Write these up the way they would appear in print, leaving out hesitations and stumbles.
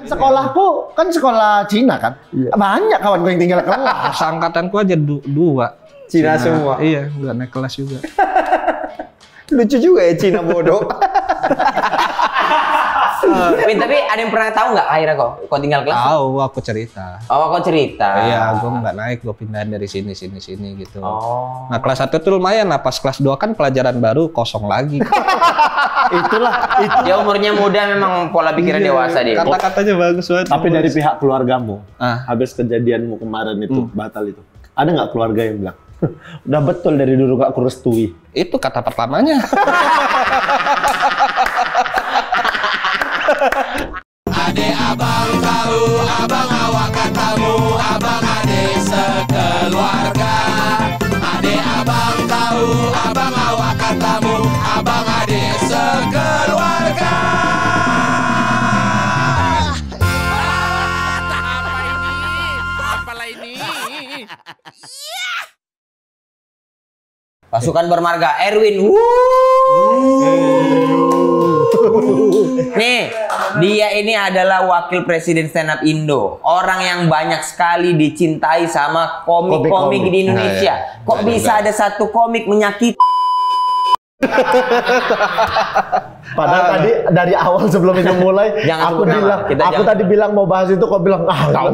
Sekolahku kan sekolah Cina kan. Iya. Banyak kawan gue yang tinggal kelas. Angkatanku aja dua. Cina semua. Iya, nggak naik kelas juga. Lucu juga ya Cina bodoh. Win, tapi ada yang pernah tahu nggak akhirnya kok tinggal kelas? Tahu, aku cerita. Oh, kok cerita? Iya, gue nggak naik, gue pindahin dari sini gitu. Oh. Nah kelas 1 tuh lumayan lah, pas kelas 2 kan pelajaran baru kosong lagi. Itulah itu. Dia umurnya muda memang pola pikirnya dewasa dia. Kata-katanya bagus banget. Tapi dari pihak keluargamu, Ah. habis kejadianmu kemarin itu batal itu, ada nggak keluarga yang bilang, udah betul dari dulu gak kurestui? Itu kata pertamanya. Ade abang tahu, abang awak katamu, abang ade sekeluarga. Ade abang tahu, abang awak katamu, abang ade sekeluarga. Apalah ini? Pasukan bermarga Erwin. Nih, dia ini adalah wakil presiden stand up Indo. Orang yang banyak sekali dicintai sama komik-komik di Indonesia. Kok bisa ada satu komik menyakiti? Padahal tadi dari awal sebelum itu mulai, Jangan aku sebut nama. bilang, Kita aku jangan. tadi bilang mau bahas itu, kau bilang Gak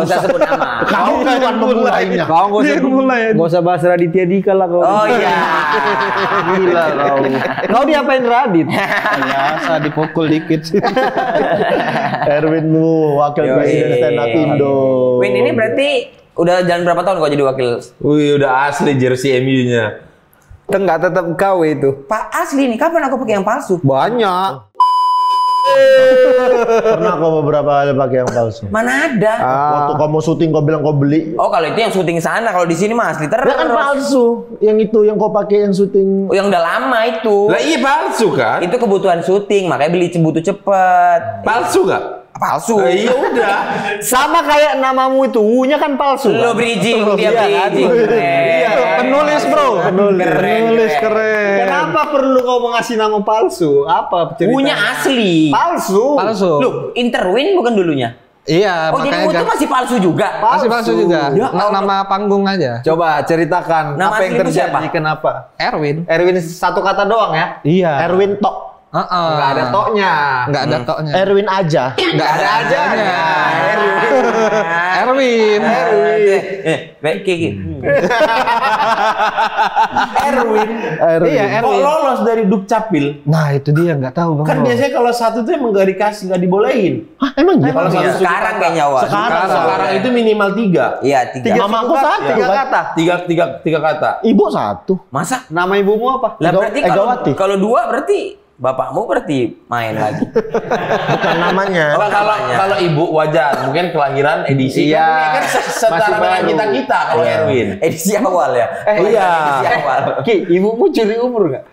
usah sebut nama. Kau bukan memulainya. Kau nggak usah bahas Raditya Dika lah kau. Oh iya. Gila kau. Kau diapain Radit? Biasa dipukul dikit sih. Erwinmu, wakil presiden stand up Indo. Win, ini berarti udah jalan berapa tahun kau jadi wakil? Wih, udah asli jersey MU-nya. Enggak tetap kau itu. Pak asli nih, kapan aku pakai yang palsu? Banyak. Pernah kau beberapa kali pakai yang palsu? Mana ada? Waktu kamu syuting kau bilang kau beli. Oh, kalau itu yang syuting sana, kalau di sini mah asli terus. Ya kan palsu. Yang itu yang kau pakai yang syuting. Oh, yang udah lama itu. Lah iya palsu kan? Itu kebutuhan syuting, makanya beli butuh cepet. Palsu gak? Palsu. Iya udah. Sama kayak namamu itu, U-nya kan palsu. Lo kan? bridging, dia Iya kan? bridging. Iya, penulis bro. Penulis keren. Kenapa perlu kau mengasih nama palsu? Apa ceritanya? Punya asli. Palsu. Palsu. Loh, Interwin bukan dulunya? Iya, Oh, jadi makanya itu masih palsu juga? masih palsu juga. Ya Allah. Nama panggung aja. Coba ceritakan Nama apa yang aslimu terjadi, siapa? kenapa? Erwin. Erwin satu kata doang ya? Iya. Erwin tok. Nggak ada toknya. Nggak ada toknya. Erwin aja. Nggak ada ajanya. Erwin. Kiki. Erwin. Iya, Kok Erwin. lolos dari Dukcapil? Nah, itu dia nggak tahu Bang. Kan Bro. biasanya kalau satu tuh emang gak dikasih, gak dibolehin. Hah, emang iya? Kalau satu Sekarang kayaknya Wak. sekarang itu minimal 3. Iya, 3. Mamaku satu Tiga kan? kata. Tiga kata. Ibu satu. Masa? Nama ibumu apa? Lah berarti Egawati. kalau 2 berarti bapakmu berarti main lagi. Bukan namanya. Oh, kalau ibu wajar, mungkin kelahiran edisi. Iya. Kan setara Masih dengan baru. kita kalau Erwin. Edisi awal ya. Iya. Edisi awal. Ki, ibumu curi umur nggak?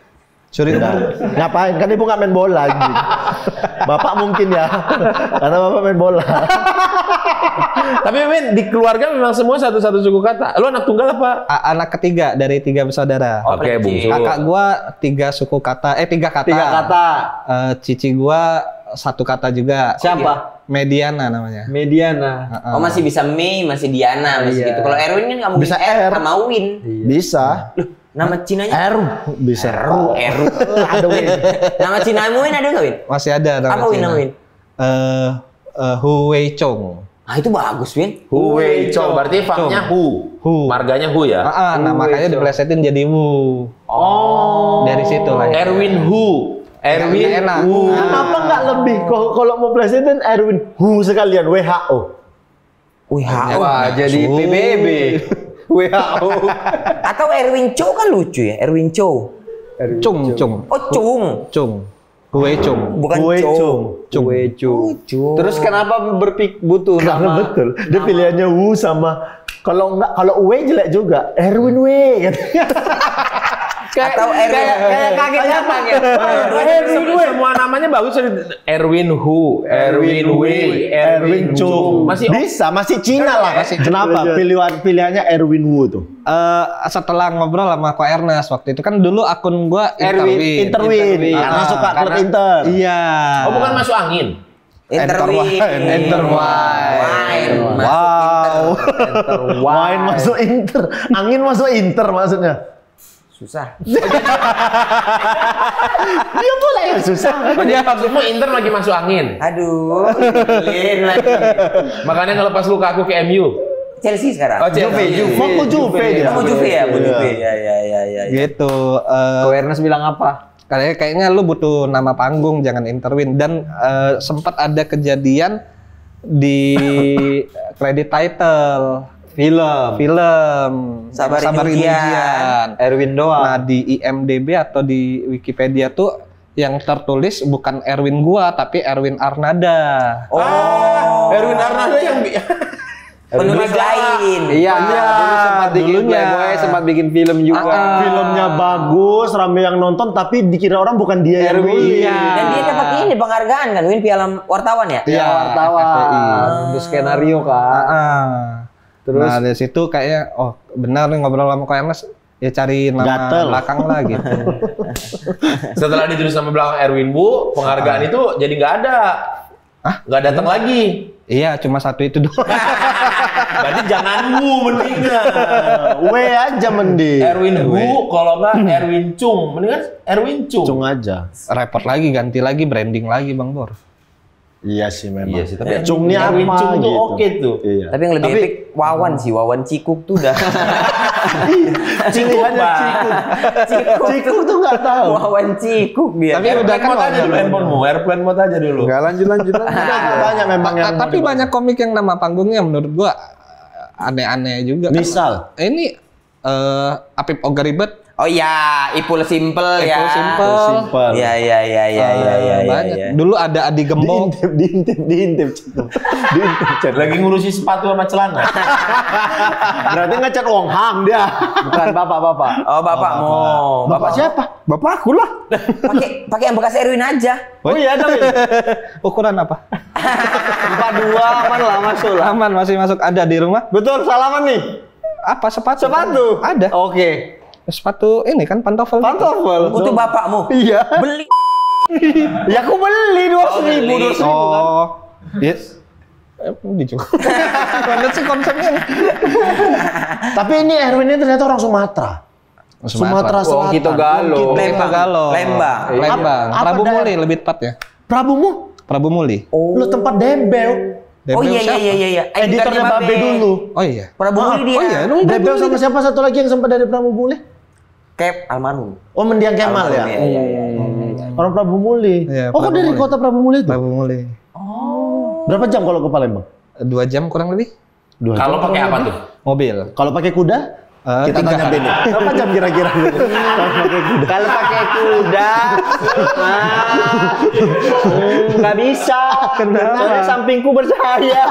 Curi umur. Ngapain? Kan ibu nggak main bola gitu. Bapak mungkin ya. Karena bapak main bola. Tapi Win, di keluarga memang semua satu-satu suku kata. Lu anak tunggal apa? Anak ketiga dari 3 bersaudara. Oh, Oke, berarti. bungsu. Kakak gua 3 suku kata, 3 kata. 3 kata. Cici gua 1 kata juga. Siapa? Mediana namanya. Mediana. Oh, masih bisa Mei, masih Diana, masih Iya. gitu. Kalau Erwin kan nggak mungkin Bisa R R. sama Win. Bisa. Loh, nama Cinanya? R bisa. Eru. Ada Win. Nama Cinamu Win ada nggak Win? Masih ada nama Apa Win Cina. nama Win? Hu Wei Chong. Ah, itu bagus Win. Hu Wei Chong. Berarti faknya Hu. Hu. Marganya Hu ya? Nah makanya diplesetin jadi Wu. Oh. Dari situ lah. Ya. Erwin Hu. Erwin Enak. Hu. Kenapa nggak lebih? Kalau mau presiden Erwin Hu sekalian WHO. Wih, Wah, jadi PBB. WHO. Atau Erwin Chow kan lucu ya, Erwin Chow. Cung. Oh, Chung. Hu Wei Chong. Bukan Hu Wei Chow. Chong. Chung. Terus kenapa butuh Karena nama? betul. Dia pilihannya Wu sama kalau enggak, kalau Wei jelek juga. Erwin Wei. Atau Erwin. Kayak kaget apa ya? Semua namanya bagus. Erwin Hu, Erwin Wei, Erwin Chung. Masih bisa, masih Cina lah. Kenapa? Pilihannya Erwin Wu tuh. Setelah ngobrol sama Ko Ernest waktu itu kan dulu akun gua Interwin. Interwin. Karena suka klub Inter. Iya. Oh, bukan masuk angin. Enter Wine. Wow. Wine masuk Inter. Angin masuk Inter maksudnya. Susah. Dia pula yang susah. Dia maksudmu Inter lagi masuk angin. Aduh, nyebelin lagi. Makanya ngelepas Lukaku ke MU. Chelsea sekarang. Oh, Juve. Mau ke Juve dia. Mau Juve ya, mau Juve. Ya. Gitu. Awareness bilang apa? Kayaknya lu butuh nama panggung, jangan Interwin. Dan sempat ada kejadian di credit title film Sabar Impian. Impian. Erwin doang. Nah di IMDb atau di Wikipedia tuh yang tertulis bukan Erwin gua tapi Erwin Arnada. Erwin Arnada yang Penulis lain. Iya, dulu sempat bikin Playboy, sempat bikin film juga. Filmnya bagus, rame yang nonton, tapi dikira orang bukan dia yang Erwin. bikin. Dan dia dapat ini penghargaan kan, Win Piala Wartawan ya? Iya, wartawan. Terus skenario kan. Terus nah dari situ kayaknya benar nih ngobrol sama Ko Ernest ya cari nama Gatel. belakang lah gitu. setelah ditulis nama belakang Erwin Bu, penghargaan itu jadi nggak ada. Nggak datang lagi. Iya cuma satu itu doang. Berarti jangan Bu mendingan. W aja mending. Erwin Bu, kalau nggak Erwin Chung, mendingan Erwin Chung. Cung aja. Repot lagi, ganti lagi, branding lagi Bang Bor. Iya sih memang. Iya sih, tapi Cung ini Erwin apa Chung tuh gitu. oke tuh. Iya. Tapi yang lebih epic Wawan sih, Wawan Cikuk tuh udah. Pilihannya Cikuk tuh nggak tahu. Wawan Cikuk dia. Tapi udah kan Mode aja dulu handphonemu, airplane mode aja dulu. Enggak lanjut. Banyak memang yang. Tapi banyak komik yang nama panggungnya menurut gua aneh-aneh juga. Misal. Ini Apip Ogaribet. Oh iya, Ipul Simple ya. Ipul Simple. Simpel. Iya. Banyak. Dulu ada Adi Gembong. Diintip. Chat. Lagi ngurusi sepatu sama celana. Berarti ngecat Wong Hang dia. Bukan bapak-bapak. Oh, bapakmu. Bapak siapa? Bapakku lah. Pakai yang bekas Erwin aja. Oh iya dong. Ukuran apa? 42 aman lah masuk lah. Aman masih masuk ada di rumah. Betul, salaman nih. Apa sepatu? Sepatu. Ada. Oke. Sepatu ini kan pantofel. Pantofel. Untuk bapakmu. Iya. Beli. Ya aku beli 2.000 kan. Oh. Yes. Beli juga. Ada sih konsepnya. Tapi ini Erwin ini ternyata orang Sumatera. Sumatera Selatan. Kita Galo. Lembang. Prabu daerah? Muli lebih tepatnya. Prabumu? Prabu Muli. Lu tempat debel. Oh iya. Editornya Babe dulu. Oh iya. Prabu Muli dia. Oh iya, lu Debel sama siapa satu lagi yang sempat dari Prabu Muli? Cap almarhum. Oh, Mendiang Kemal ya? Iya. Orang Prabu Muli. Iya, Oh, kok Prabu dari Muli. kota Prabu Muli itu? Prabu Muli. Berapa jam kalau ke Palembang? 2 jam kurang lebih. 2 Kalau jam. pakai apa tuh? Mobil. Kalau pakai kuda? Kita 3. tanya Beni. Berapa jam kira-kira? Kalau pakai kuda. Kalau pakai kuda, nggak bisa. Soalnya sampingku bercahaya.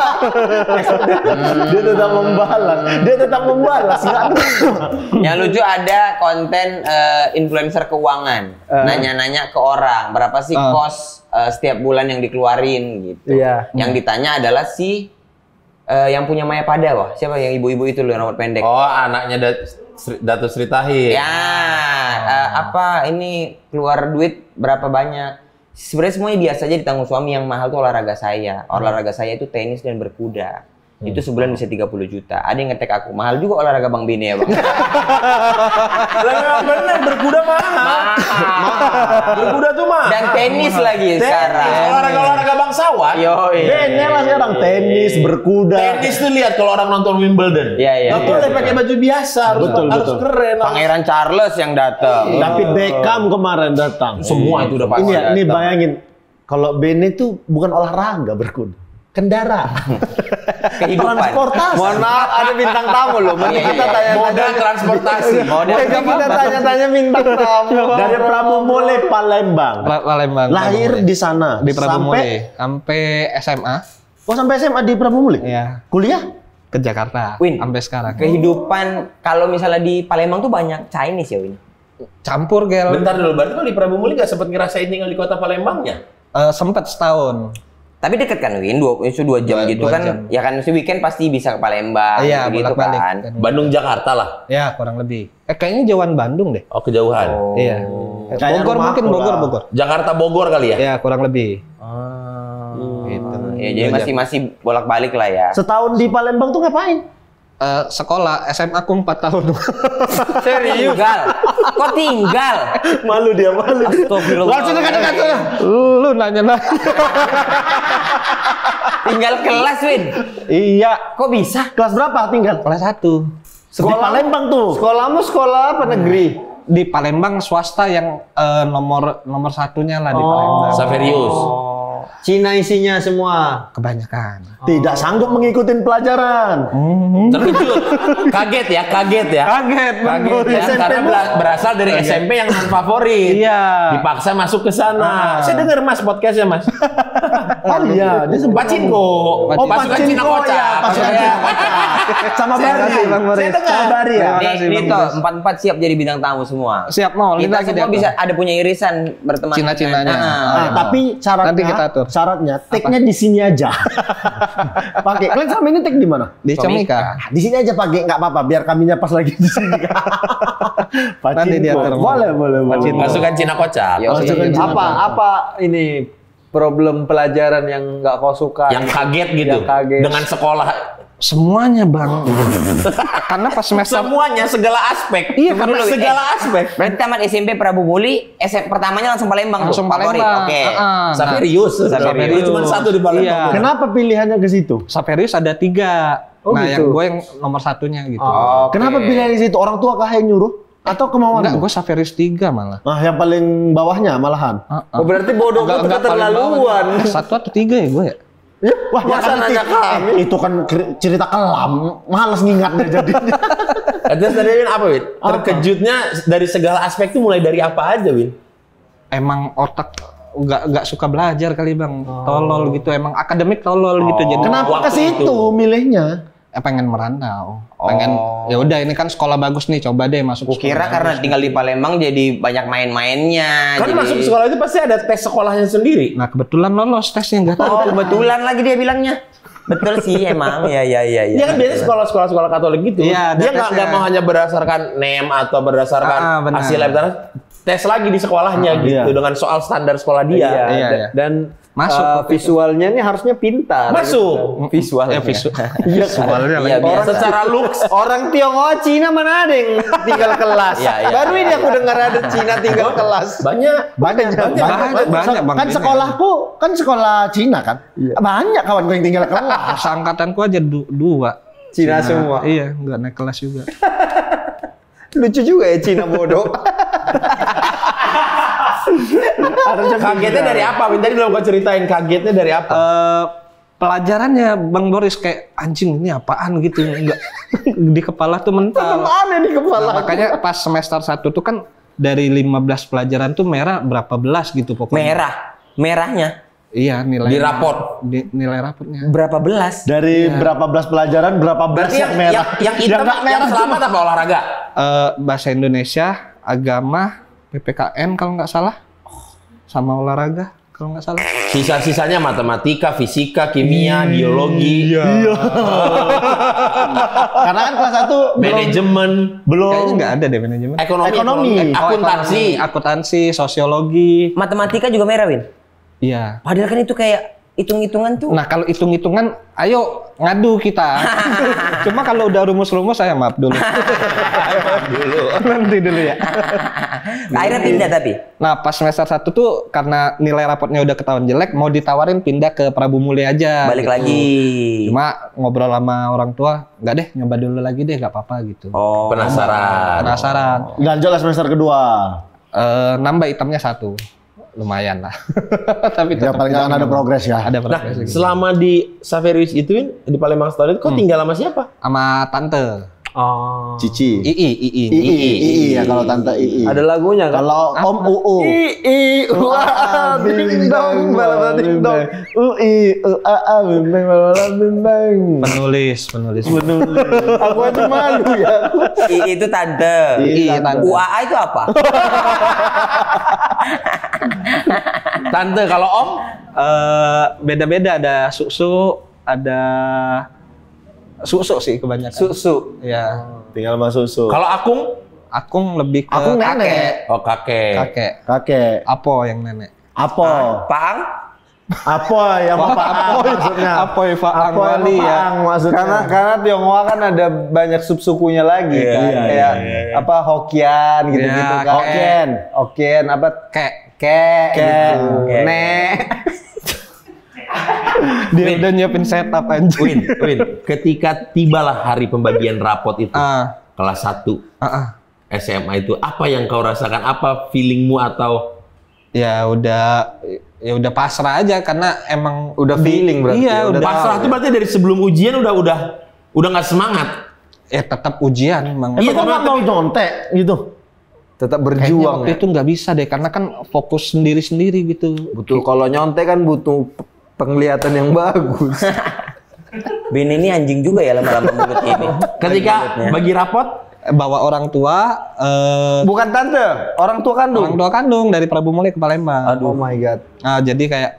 Dia tetap membalas. Nggak terima. Yang lucu ada konten influencer keuangan. Nanya-nanya ke orang, berapa sih kos setiap bulan yang dikeluarin gitu. Iya. Yang ditanya adalah yang punya Maya Pada, wah siapa yang ibu-ibu itu loh rambut pendek. Oh, anaknya Dato Sri Tahir. Ya, apa ini keluar duit berapa banyak? Sebenarnya semuanya biasa aja ditanggung suami, yang mahal tuh olahraga saya. Olahraga saya itu tenis dan berkuda. Itu sebulan bisa 30 juta. Ada yang ngetek aku, mahal juga olahraga Bang Bini ya, Bang. Lah bener, berkuda mahal. Berkuda tuh mahal. Dan tenis lagi sekarang. Olahraga bangsawan. Yoi. Beni lah sekarang tenis, berkuda. Tenis tuh lihat kalau orang nonton Wimbledon. Iya. Nggak boleh pakai baju biasa, harus Betul. keren. Pangeran Charles yang datang. David Beckham kemarin datang. Semua itu udah pasti. Ini bayangin, kalau Beni tuh bukan olahraga berkuda. Kendaraan. Kehidupan. Transportasi. Mohon maaf, ada bintang tamu loh. Mending kita tanya. Moda transportasi. Kita tanya bintang tamu. Dari Prabu Muli Palembang. Palembang. Lahir di sana. di Prabu sampai Muli sampai SMA. Oh, sampai SMA di Prabu Muli? Iya. Kuliah? Ke Jakarta. Win. Sampai sekarang. Kehidupan kalau misalnya di Palembang tuh banyak Chinese ya, Win. Campur gel. Bentar dulu, berarti kalau di Prabu Muli nggak sempat ngerasain tinggal di kota Palembangnya? Sempet setahun. Tapi deket kan, Win? 2 jam gitu 2 kan. jam. Ya kan, weekend pasti bisa ke Palembang. Iya, gitu bolak-balik. kan. Bandung Jakarta lah. Ya kurang lebih. Kayaknya jauhan Bandung deh. Oh, kejauhan. Iya. Kayak Bogor rumah mungkin aku lah. Bogor. Jakarta Bogor kali ya? Ya kurang lebih. Ah. Gitu. Ya, jadi masih bolak-balik lah ya. Setahun di Palembang tuh ngapain? Sekolah SMA aku 4 tahun. Serius? Kok tinggal? Malu dia. Astagfirullah. Langsung dekat-dekat sana. Lu nanya. Tinggal kelas, Win. Iya, Kok bisa? Kelas berapa tinggal? kelas 1. Di Palembang tuh. Sekolahmu sekolah apa negeri? Di Palembang swasta yang nomor satunya lah di Palembang. Saverius. Cina isinya semua. Kebanyakan. Tidak sanggup mengikuti pelajaran. Terkejut. Kaget ya. Kaget, Bang Boris. Ya, karena berasal dari SMP yang non favorit. Iya. Dipaksa masuk ke sana. Saya dengar Mas podcastnya Mas. Oh iya, dia sempat Pacinko. Oh, Pasukan Cina Pacinko, Kocak. ya, pasukan Cina Kocak. Sama Saya Bari. dengar, Bang Boris. Saya dengar. Sama Bari ya. Ini toh 4-4 siap jadi bintang tamu semua. Siap mau. Kita semua bisa ada punya irisan berteman. Cina-cinanya. Nah, tapi Nanti kita atur. syaratnya take-nya di sini aja. Pakai. Kalian selama ini take di mana? Di Comika. Di sini aja pakai, nggak apa-apa. Biar kaminya pas lagi di sini. Nanti diatur. Boleh. Pasukan Cina Kocak. Pasukan Cina Apa ini problem pelajaran yang nggak kau suka? Yang kaget gitu. Yang kaget. Dengan sekolah. Semuanya, Bang. Karena pas semester Semuanya, segala aspek. Iya, karena segala aspek. Berarti tamat SMP Prabu Muli, pertamanya langsung Palembang. langsung tuh, favorit. Palembang. Oke. Saverius. Saverius. Cuma satu di Palembang. Iya. Kenapa pilihannya ke situ? Saverius ada 3. Oh, nah, gitu. yang gue yang nomor satunya gitu. Kenapa pilihan di situ? Orang tua kah yang nyuruh? Atau kemauan? Enggak, gue Saverius 3 malah. Nah, yang paling bawahnya malahan. Oh, berarti bodoh itu keterlaluan. 1 atau 3 ya gue ya? Wah, Masa nanti. nanya kami? Itu kan cerita kelam. Males ngingatnya jadinya. Terus tadi Win apa Win? Terkejutnya dari segala aspek itu mulai dari apa aja Win? Emang otak nggak suka belajar kali Bang. Tolol gitu, emang akademik tolol gitu. Jadi Kenapa ke waktu situ itu. milihnya? pengen merantau. Pengen ya udah ini kan sekolah bagus nih, coba deh masuk. Kira karena tinggal di Palembang jadi banyak main-mainnya. Kan jadi... masuk sekolah itu pasti ada tes sekolahnya sendiri. Nah, kebetulan lolos tesnya enggak tahu. Oh, kebetulan lagi dia bilangnya. Betul sih emang. Ya. Dia kan biasanya sekolah-sekolah Katolik gitu. Iya, ada dia nggak tesnya. mau hanya berdasarkan NEM atau berdasarkan benar. hasil lab, tes lagi di sekolahnya gitu iya. dengan soal standar sekolah dia. Iya. Dan Masuk visualnya ini harusnya pintar. Masuk. Visual. Visualnya Iya, lagi. biasa. Secara looks Orang Tionghoa Cina mana ada yang tinggal kelas? Iya. Baru ini aku dengar ada Cina tinggal kelas. banyak. Banyak, Bang. Kan Ini. sekolahku kan sekolah Cina kan. Banyak kawan gue yang tinggal kelas. Seangkatanku aja 2. Cina semua. Iya, enggak naik kelas juga. Lucu juga ya Cina bodoh. Kagetnya dari apa? Win? Tadi belum kau ceritain kagetnya dari apa? Pelajarannya Bang Boris kayak anjing ini apaan gitu, enggak di kepala tuh mental. Aneh di kepala. Nah, makanya pas semester 1 tuh kan dari 15 pelajaran tuh merah berapa belas gitu pokoknya. Merahnya Iya, nilai Di raport. Nilai raportnya. berapa belas? Dari berapa belas pelajaran, berapa belas Berarti yang merah. yang hitam nggak yang selamat apa olahraga? Bahasa Indonesia, agama, PPKN kalau nggak salah, sama olahraga kalau nggak salah. Sisa-sisanya matematika, fisika, kimia, biologi, Karena kan kelas 1 manajemen, Kayaknya nggak ada deh manajemen. Ekonomi. akuntansi. Akuntansi, sosiologi. Matematika juga merah, Win. Iya. Padahal kan itu kayak hitung-hitungan tuh. Nah, kalau hitung-hitungan, ayo ngadu kita. Cuma kalau udah rumus-rumus, saya maaf dulu. Nanti dulu ya. Akhirnya pindah tapi. Nah, pas semester 1 tuh karena nilai raportnya udah ketahuan jelek, mau ditawarin pindah ke Prabu Muli aja. Balik gitu. lagi. Cuma ngobrol sama orang tua, nggak deh, nyoba dulu lagi deh, nggak apa-apa gitu. Oh. Penasaran. Lanjutlah semester kedua. Nambah hitamnya 1. Lumayan lah. Tapi Ya tetap paling nggak ada progres ya. Ada Nah, progres gitu. selama di Saverius itu Win, di Palembang Story, kau tinggal sama siapa? Sama tante. Cici. Ii. Ya kalau tante Ii. Ada lagunya kan? Kalau Om UU. Ding dong, balada ding dong. UI, bing bing. Penulis. Aku aja malu ya. Itu tante. Tante. UAA itu apa? Tante, kalau Om? Beda-beda, ada susu, ada susu sih kebanyakan. Susu. Ya. Tinggal sama susu. Kalau Akung? Akung lebih ke Akung kakek. nenek. Oh, kakek. Kakek. Kakek. Apo yang nenek. Apa? Paang? Apoy yang Faang maksudnya. Apoy Faang Apoy Wali ya. Faang maksudnya. Karena Tionghoa kan ada banyak sub-sukunya lagi kan. iya, Kayak iya. apa Hokkien gitu-gitu Iya, kan. Hokkien apa Kayak gitu. Kek. Nek. dia udah nyiapin setup anjing. Win, ketika tibalah hari pembagian rapot itu, kelas 1 SMA itu, apa yang kau rasakan? Apa feelingmu atau Ya udah pasrah aja karena emang Udah feeling berarti. Iya, udah pasrah tuh berarti dari sebelum ujian udah nggak semangat? tetap ujian emang. Iya, kok nggak mau nyontek gitu? Tetap Kayaknya berjuang waktu ya. itu nggak bisa deh karena kan fokus sendiri-sendiri gitu. Betul, kalau nyontek kan butuh penglihatan yang bagus. Ben ini anjing juga ya lama-lama mulutnya ini. Ketika bagi rapot, Bawa orang tua, Bukan tante, orang tua kandung. orang tua kandung dari Prabu Muli ke Palembang. Oh my god. Nah, jadi kayak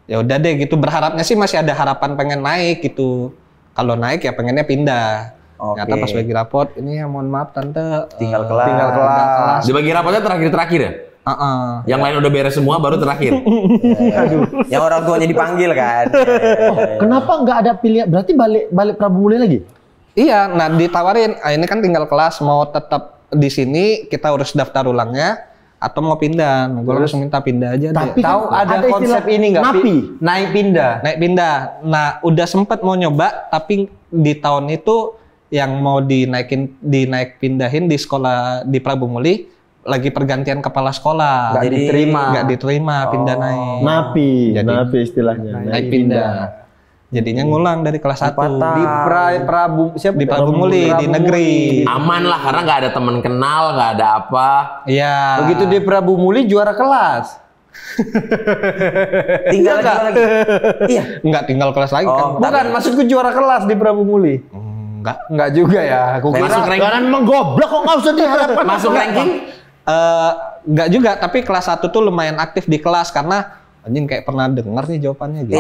ya udah deh gitu, berharapnya sih masih ada harapan pengen naik gitu. Kalau naik ya pengennya pindah. Oke. Ternyata pas bagi rapot, ini ya mohon maaf tante, Tinggal kelas. Tinggal kelas. dibagi rapotnya terakhir-terakhir ya? Yang lain udah beres semua, baru terakhir. Yang orang tuanya dipanggil kan. Kenapa nggak ada pilihan? Berarti balik Prabu Muli lagi? Iya, nah ditawarin, ini kan tinggal kelas, mau tetap di sini kita urus daftar ulangnya atau mau pindah. Nah, gue langsung minta pindah aja Tapi deh. Tahu kan ada ada konsep istilah ini nggak? napi. Naik pindah. Naik pindah. Nah, udah sempet mau nyoba, tapi di tahun itu yang mau dinaik pindahin di sekolah di Prabu Muli lagi pergantian kepala sekolah. Nggak Jadi diterima. Nggak diterima pindah naik. Napi, Jadi, napi istilahnya. naik pindah. Jadinya ngulang dari kelas 1. Di Prabu siapa? Di Prabu Muli, di negeri. Aman lah, karena nggak ada teman kenal, nggak ada apa. Iya. Begitu di Prabu Muli juara kelas. Tinggal lagi. Iya. Nggak tinggal kelas lagi kan. Oh, Bukan, maksudku juara kelas di Prabu Muli. Enggak juga ya. Aku kira Masuk ranking, Jangan menggoblok kok, nggak usah diharapkan. masuk ranking. Nggak juga, tapi kelas 1 tuh lumayan aktif di kelas karena anjing kayak pernah denger nih jawabannya gitu.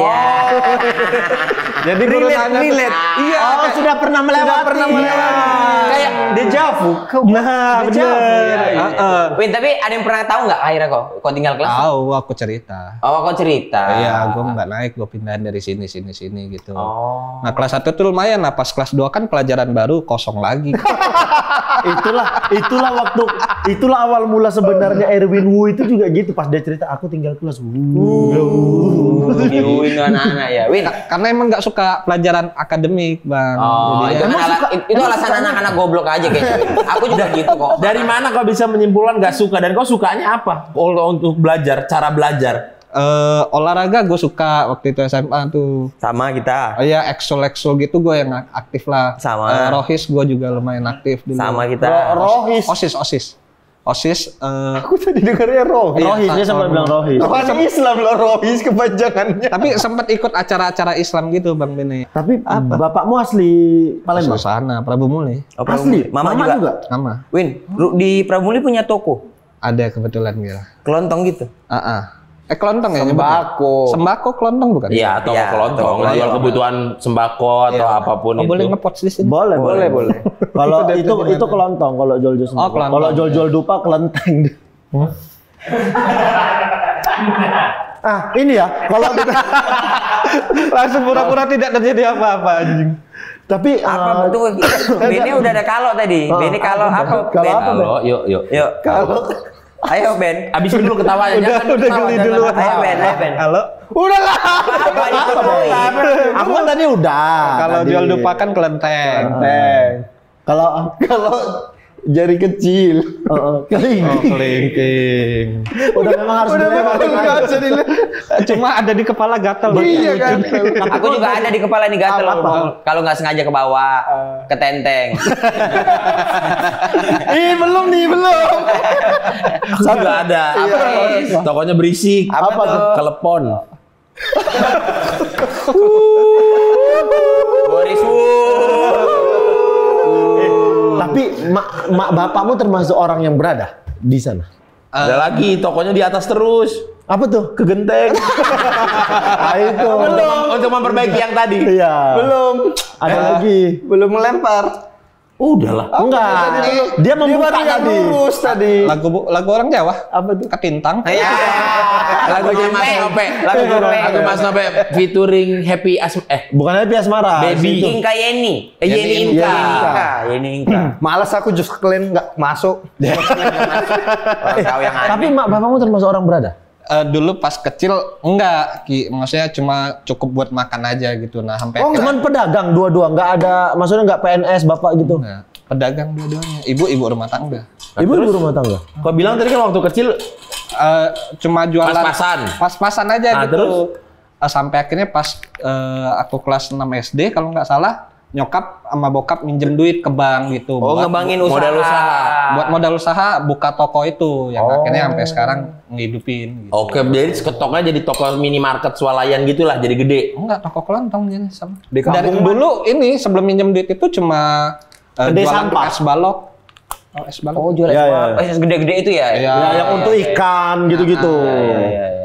jadi guru nanya. Iya, Oh, sudah pernah melewati. Kayak dejavu. Nah, bener. Win, tapi ada yang pernah tahu nggak akhirnya kok tinggal kelas? Tahu, aku cerita. Oh, kok cerita? Iya, gue nggak naik, gue pindahin dari sini gitu. Oh. Nah, kelas 1 tuh lumayan, nah pas kelas 2 kan pelajaran baru kosong lagi. itulah awal mula sebenarnya Erwin Wu itu juga gitu, pas dia cerita aku tinggal kelas. Win anak-anak ya, Win. Karena emang nggak suka pelajaran akademik, Bang. Oh, Jadi, itu alasan anak-anak goblok aja kayaknya. Aku juga gitu kok. Dari mana kau bisa menyimpulkan nggak suka? Dan kau sukanya apa? Kalau untuk belajar, cara belajar. olahraga gue suka waktu itu SMA tuh. Sama kita. Oh iya, eksul gitu gue yang aktif lah. Sama. Rohis gue juga lumayan aktif dulu. Sama kita. Rohis. OSIS. Aku tadi dengarnya Rohis. Rohis, dia sempat bilang Rohis. Apaan Islam loh Rohis kepanjangannya. Tapi sempat ikut acara-acara Islam gitu Bang Bene. Tapi bapakmu asli Palembang? Sana, Prabu Muli. Oh, Prabu Asli? Muli. Mama juga. Sama. Win, di Prabu Muli punya toko. Ada kebetulan gitu. Kelontong gitu. Kelontong ya nyebutnya? Sembako kelontong bukan? Iya, atau Iya, kelontong, toko jual kelontong. kebutuhan sembako atau apapun Oh, itu. boleh ngepots di sini. Boleh. Kalau Itu dari itu kelontong, kalau jual-jual sembako. kelontong. Kalau jual-jual dupa kelenteng. Ini ya, kalau kita Langsung pura-pura tidak terjadi apa-apa anjing. tapi Apa betul? Bene udah ada kalau tadi. Bene kalau apa? Kalau Ben? apa, Ben? Halo, yuk. Yuk. Ayo Ben. Habisin dulu ketawanya. Jangan Udah ketawa, geli jangan duluan. ketawa. Ayo Ben. Halo. Udah lah. Apa nih? aku kan tadi udah. Kalau tadi. jual dupa kan kelenteng. Kalau Jari kecil. Kelingking. udah memang harus Cuma ada di kepala gatal. Iya kan. Aku juga ada di kepala nih gatel. Kalau nggak sengaja ke bawah, ke tenteng. belum. Aku juga ada. Apa? Tokonya berisik. Apa tuh? Kelepon. Boris Tapi mak bapakmu termasuk orang yang berada di sana. Ada lagi, tokonya di atas terus. Apa tuh? Ke genteng. Itu. Untuk memperbaiki yang tadi. Iya. Belum. Ada lagi. Belum melempar. Udahlah. Enggak. Dia membuka tadi. lurus tadi. Lagu orang Jawa. Apa tuh? Ketintang. Iya. Lagunya Mas Nope. Lagu Mas Nope featuring Happy Bukan Happy Asmara. Baby. Itu. Inka Yeni. Yeni Inka. Malas aku justru kalian nggak masuk. Kau yang aneh. Tapi bapakmu termasuk orang berada? Dulu pas kecil enggak, Ki. Maksudnya cuma cukup buat makan aja gitu. Nah, sampai Oh, cuman pedagang dua-dua, nggak ada, maksudnya nggak PNS bapak gitu. Enggak, pedagang dua-duanya. Ibu rumah tangga. Ibu rumah tangga. Kau bilang tadi kan waktu kecil Cuma jualan pas-pasan aja Nah, gitu. terus? Sampai akhirnya pas aku kelas 6 SD kalau nggak salah, nyokap sama bokap minjem duit ke bank gitu. Oh, ngembangin usaha. modal usaha. Buat modal usaha buka toko itu yang akhirnya sampai sekarang ngehidupin gitu. Oke, jadi ketoknya jadi toko minimarket swalayan gitulah, jadi gede. Enggak, toko kelontong jadi sama. Di Dari kampung dulu ini sebelum minjem duit itu cuma Gede jualan sampah. es balok. Oh, es balok. Oh, jual es gede-gede itu ya? Iya. Ya, yang untuk ikan gitu-gitu.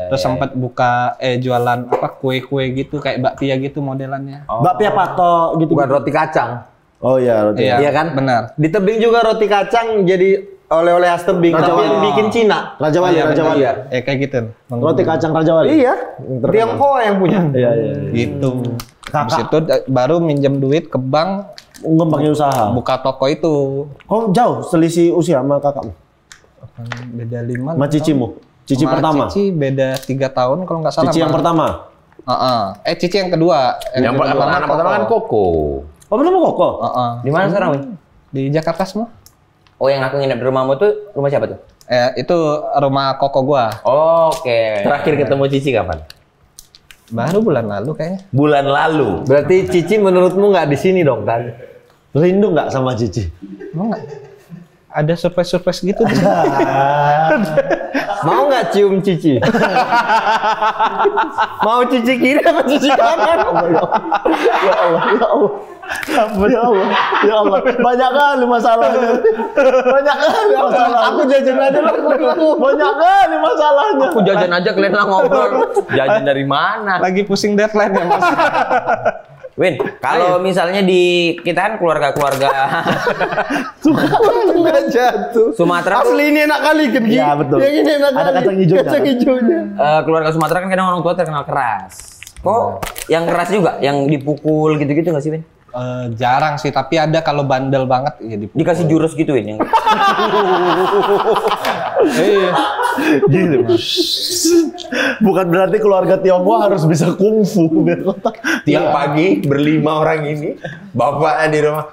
Terus sempat buka jualan apa kue-kue gitu kayak bakpia gitu modelannya. Bakpia patok gitu. Bukan roti kacang. Oh iya, roti. Iya kan? Benar. Di tebing juga roti kacang jadi oleh-oleh khas tebing. Raja Tapi Wali. yang bikin Cina. Raja Wali, Raja Wali. Iya. Kayak gitu. Roti kacang Raja Wali. Iya. Tiongkok yang punya. Iya, iya. Gitu. Habis itu baru minjem duit ke bank Ngembangin usaha. buka toko itu. Oh, jauh selisih usia sama kakakmu? Beda 5. Sama cicimu? Cici Sama pertama? Cici beda 3 tahun kalau nggak salah. Cici yang pertama? Cici yang kedua. Yang anak pertama kan Koko. Oh, belum Koko? Di mana sekarang, Win? Di Jakarta semua. Oh, yang aku nginep di rumahmu tuh rumah siapa tuh? Itu rumah koko gua. Oke. Terakhir ketemu Cici kapan? Baru bulan lalu kayaknya. Bulan lalu. Berarti Cici menurutmu nggak di sini dong, Tan? Rindu nggak sama Cici? Emang nggak? Ada surprise gitu. Mau nggak cium Cici? Mau Cici kiri apa Cici kanan? Ya Allah, ya Allah. Ya Allah, ya Allah. Banyak kali masalahnya. Banyak kali masalahnya. Aku jajan aja lah. Banyak kali masalahnya. Aku jajan aja kalian lah ngobrol. Jajan dari mana? Lagi pusing deadline ya Mas. Win, kalau misalnya di kita kan keluarga-keluarga Nggak jatuh. Sumatera, Asli ini enak kali kan? Iya, betul. Yang ini enak Ada kali. kacang hijaunya. Kacang hijaunya. keluarga Sumatera kan kadang orang tua terkenal keras. Kok yang keras juga, yang dipukul gitu-gitu nggak sih, Win? Jarang sih, tapi ada kalau bandel banget ya dipukul. Dikasih jurus gitu, Win? Yang... Gitu. Bukan berarti keluarga Tionghoa harus bisa kungfu. Tiap pagi berlima orang ini, bapaknya di rumah.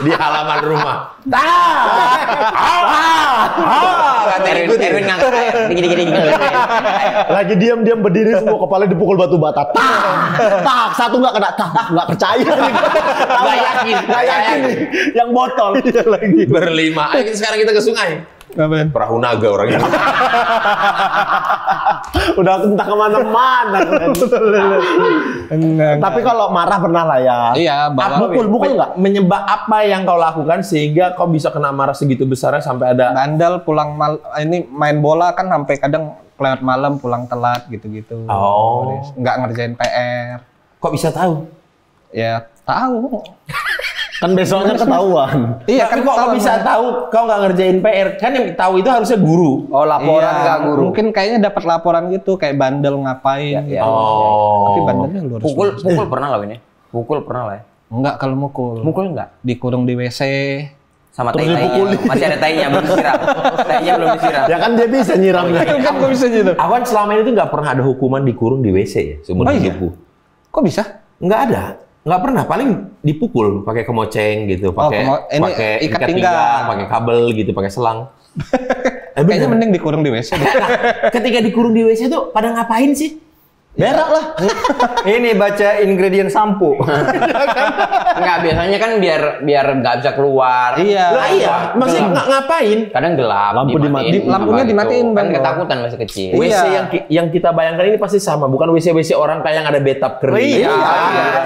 Di halaman rumah. Erwin ngangkat air. Gini. Lagi diam-diam berdiri semua kepala dipukul batu bata. Tak, satu nggak kena. Tak, nggak percaya. Nggak yakin. Nggak yakin nih. Yang botol. Lagi. Berlima. Ayo sekarang kita ke sungai. Ngapain? Perahu naga orang ini. Udah entah kemana-mana. Tapi kalau marah pernah lah ya. Iya, bawa Mukul nggak? Menyebab apa yang kau lakukan sehingga kau bisa kena marah segitu besarnya sampai ada bandel pulang ini main bola kan sampai kadang lewat malam pulang telat gitu-gitu. Oh. Nggak ngerjain PR. kok bisa tahu? Ya tahu. Kan besoknya ketahuan. Iya Tapi kan kok kau bisa tahu kau nggak ngerjain PR? Kan yang tahu itu harusnya guru. Oh, laporan Iya, nggak guru. Mungkin kayaknya dapat laporan gitu kayak bandel ngapain. Ya, ya. Oh. Tapi bandelnya luar Pukul pernah lah, Win, ya? Pukul pernah lah ya? Enggak kalau mukul. Mukul enggak? Dikurung di WC. Sama tai-tainya. Masih ada tainya, belum disiram. Tainya belum disiram. Ya kan dia bisa nyiramnya. Kan kok bisa gitu? Awan selama ini tuh nggak pernah ada hukuman dikurung di WC ya, seumur hidupku. Kok bisa? Nggak ada. Nggak pernah, paling dipukul pakai kemoceng gitu, pakai ini pakai ikat ikat pinggang. pinggang, pakai kabel gitu, pakai selang. Kayaknya mending dikurung di WC. Ketika dikurung di WC tuh pada ngapain sih? Berak lah. Ini baca ingredient sampo. Enggak, biasanya kan biar nggak bisa keluar. Iya. Lah iya, maksudnya ngapain? Kadang gelap. Lampu dimatiin. Lampunya Apa dimatiin, gitu. Kan Bang. ketakutan masih kecil. WC Iya. yang kita bayangkan ini pasti sama, bukan WC orang kayak yang ada bathtub kering. Iya.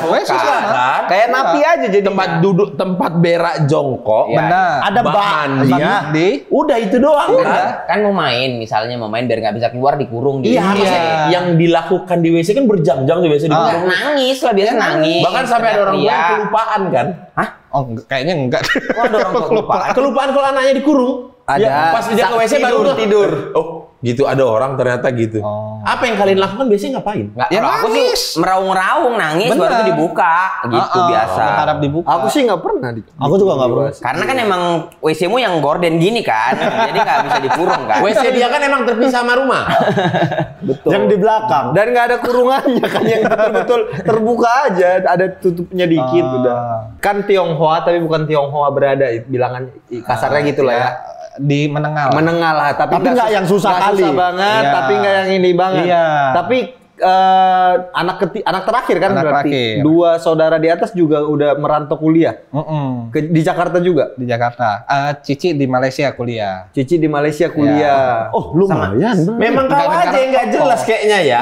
WC sama. Kan? Kayak napi aja jadi. Tempat duduk, tempat berak jongkok. Iya. Benar. Ada Bak bak mandi. Mandi. Udah itu doang kan? Kan mau main, misalnya mau main biar nggak bisa keluar dikurung di. Iya, harusnya yang dilakukan makan di WC kan berjam-jam tuh biasa di Enggak, nangis lah, biasa nangis. Bahkan sampai ada orang tua yang kelupaan kan. Hah? Oh, kayaknya enggak. Kok ada orang tua kelupaan? Kelupaan kalau anaknya dikurung. Ada. Ya, pas dia ke WC baru tidur. Oh, gitu ada orang ternyata gitu. Apa yang kalian lakukan biasanya ngapain? Enggak, Ya kalau aku sih nangis. meraung-raung nangis baru tuh dibuka gitu biasa. Berharap dibuka. Aku sih nggak pernah. Aku juga nggak pernah. Karena kan emang WC-mu yang gorden gini kan, jadi nggak bisa dikurung kan. WC dia kan emang terpisah sama rumah. Betul. Yang di belakang. Dan nggak ada kurungannya kan, yang betul-betul terbuka aja, ada tutupnya dikit udah. Kan Tionghoa tapi bukan Tionghoa berada, bilangan kasarnya gitulah ya. Di menengah. Menengah lah, tapi nggak yang susah kali. Susah banget, Iya. tapi nggak yang ini banget. Iya. Tapi anak terakhir kan Anak berarti terakhir. 2 saudara di atas juga udah merantau kuliah di Jakarta juga. Di Jakarta. Cici di Malaysia kuliah. Cici di Malaysia kuliah. Oh, lumayan. Bro. Memang kau Gara-gara aja yang nggak Koko. jelas kayaknya ya.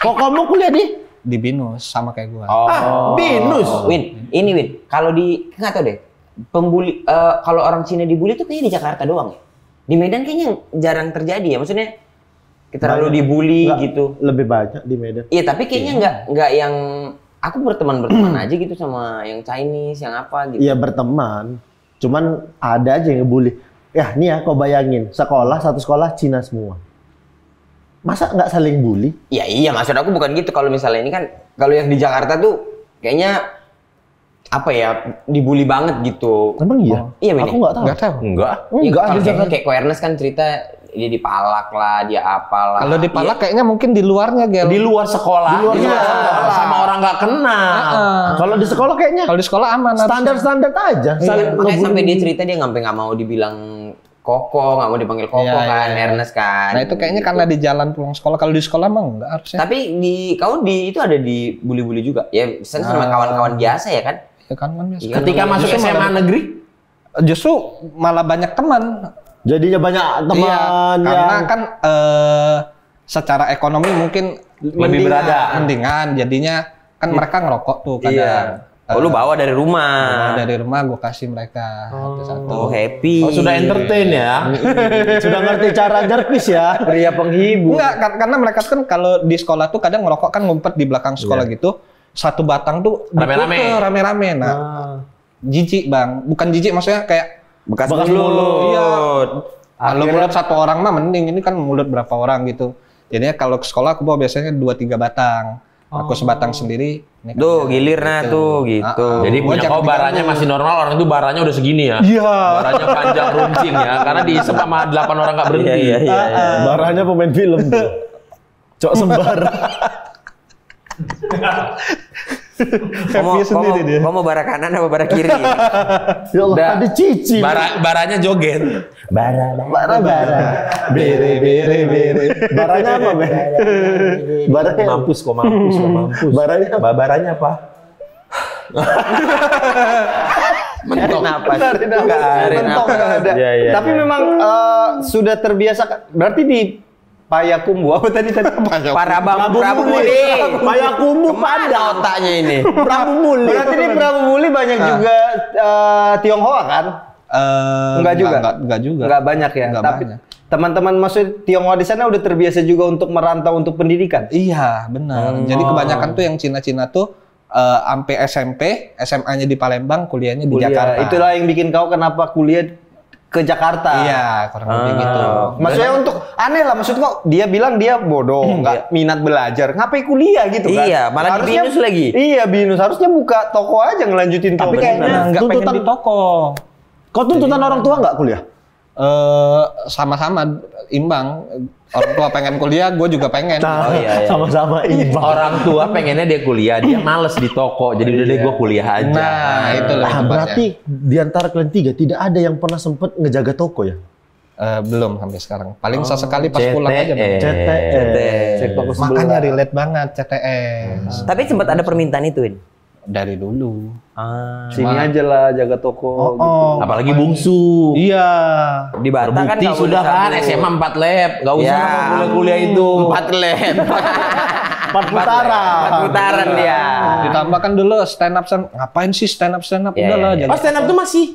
Kok kamu kuliah di? Di Binus sama kayak gua. Binus. Win, kalau di nggak tahu deh, pembuli kalau orang Cina dibully tuh kayaknya di Jakarta doang ya. Di Medan kayaknya jarang terjadi ya, maksudnya kita terlalu dibully Nggak, gitu. Lebih banyak di Medan. Iya, tapi kayaknya nggak yang aku berteman aja gitu sama yang Chinese, yang apa gitu. Iya berteman. Cuman ada aja yang ngebully. Ya nih ya, kau bayangin satu sekolah Cina semua. Masa nggak saling bully? Iya, maksud aku bukan gitu. Kalau misalnya ini kan, kalau yang di Jakarta tuh kayaknya apa ya, dibully banget gitu. Emang iya? Iya, Win. Aku nggak tahu. Nggak tahu. Enggak. Enggak Kalau di Jakarta. kayak Koernes kan cerita dia dipalak lah, dia apalah. Kalau di Palak kayaknya mungkin di luarnya, Gel. Di luar sekolah. Di luar sekolah. Sama orang nggak kenal. Kalau di sekolah kayaknya Kalau di sekolah aman. standar-standar aja. Makanya sampai dia cerita dia nggak mau dibilang Koko, nggak mau dipanggil Koko Iya, kan, iya. Ernest kan. Nah itu kayaknya karena di jalan pulang sekolah. Kalau di sekolah emang enggak harusnya. Tapi kau itu ada di bully-bully juga. Ya, misalnya sama kawan-kawan biasa ya kan. Ya kan biasa. Iya. Ketika masuk Justru SMA malah- negeri, Justru malah banyak teman. Jadinya banyak teman Iya, karena yang kan secara ekonomi mungkin lebih berada. mendingan. Jadinya kan mereka ngerokok tuh kadang. Oh, lu bawa dari rumah. Dari rumah gue kasih mereka satu-satu. Oh, happy. oh, sudah entertain ya. sudah ngerti cara jerpis ya. Pria penghibur. Enggak, karena mereka kan kalau di sekolah tuh kadang ngerokok kan ngumpet di belakang sekolah gitu. Satu batang tuh Rame-rame. diputer rame-rame. Nah, jijik bang. Bukan jijik maksudnya kayak Bekas Bekas mulut. mulut. Kalau mulut satu orang mah mending, ini kan mulut berapa orang gitu. Jadinya kalau ke sekolah aku bawa biasanya 2-3 batang. Aku sebatang sendiri. Ini kan Tuh, gilir nah tuh gitu. Jadi Gua punya jangan kau baranya masih normal, orang itu baranya udah segini ya. Iya. Baranya panjang runcing ya, karena diisep sama 8 orang nggak berhenti. Iya. Baranya pemain film tuh. Cok sembar. Kamu bara kanan apa bara kiri? Ya Allah, tadi Cici. Baranya joget. Bara. Bere. Baranya apa, Be? Baranya Mampus kok. Baranya apa? Baranya apa? Mentok napas. Mentok nggak ada. Iya. Tapi memang sudah terbiasa. Berarti di Payakumbu apa tadi? Prabu Muli. Payakumbu Kemana otaknya ini? Prabu Muli. Berarti di Prabu Muli banyak juga Tionghoa kan? Enggak juga. Enggak juga. Enggak banyak ya. Enggak Tapi banyak. teman-teman maksud Tionghoa di sana udah terbiasa juga untuk merantau untuk pendidikan. Iya, benar. Jadi kebanyakan tuh yang Cina-Cina tuh sampai SMP, SMA-nya di Palembang, kuliahnya di Jakarta. Itulah yang bikin kau kenapa kuliah ke Jakarta. Iya, kurang lebih gitu. Maksudnya untuk aneh lah, maksud kok dia bilang dia bodoh, nggak minat belajar, ngapain kuliah gitu kan? Iya, malah di Binus lagi. Iya, Binus harusnya buka toko aja ngelanjutin toko. Tapi kayaknya Nggak pengen tuntutan di toko. Kau tuntutan orang tua nggak kuliah? Sama-sama imbang. Orang tua pengen kuliah, gue juga pengen. Nah, iya. sama-sama imbang. Orang tua pengennya dia kuliah, dia males di toko, jadi udah deh gue kuliah aja. Nah, itu lebih Ah, tepatnya. berarti di antara kalian tiga tidak ada yang pernah sempet ngejaga toko ya? Belum sampai sekarang. Paling sesekali pas pulang aja. Bang. Cek toko sebelah. Makanya relate banget CTS. Tapi sempat ada permintaan itu, Win. Dari dulu. Sini aja lah jaga toko. gitu. Apalagi bungsu. Iya. Di Batam kan Terbukti nggak sudah boleh kan cabut. SMA 4 lab, gak usah Ya. kuliah-kuliah itu. 4 lab. 4 putaran. 4 putaran dia. Ditambah kan dulu stand up. Ngapain sih stand up? Iya, Udahlah. iya. jadi Oh, stand up tuh masih?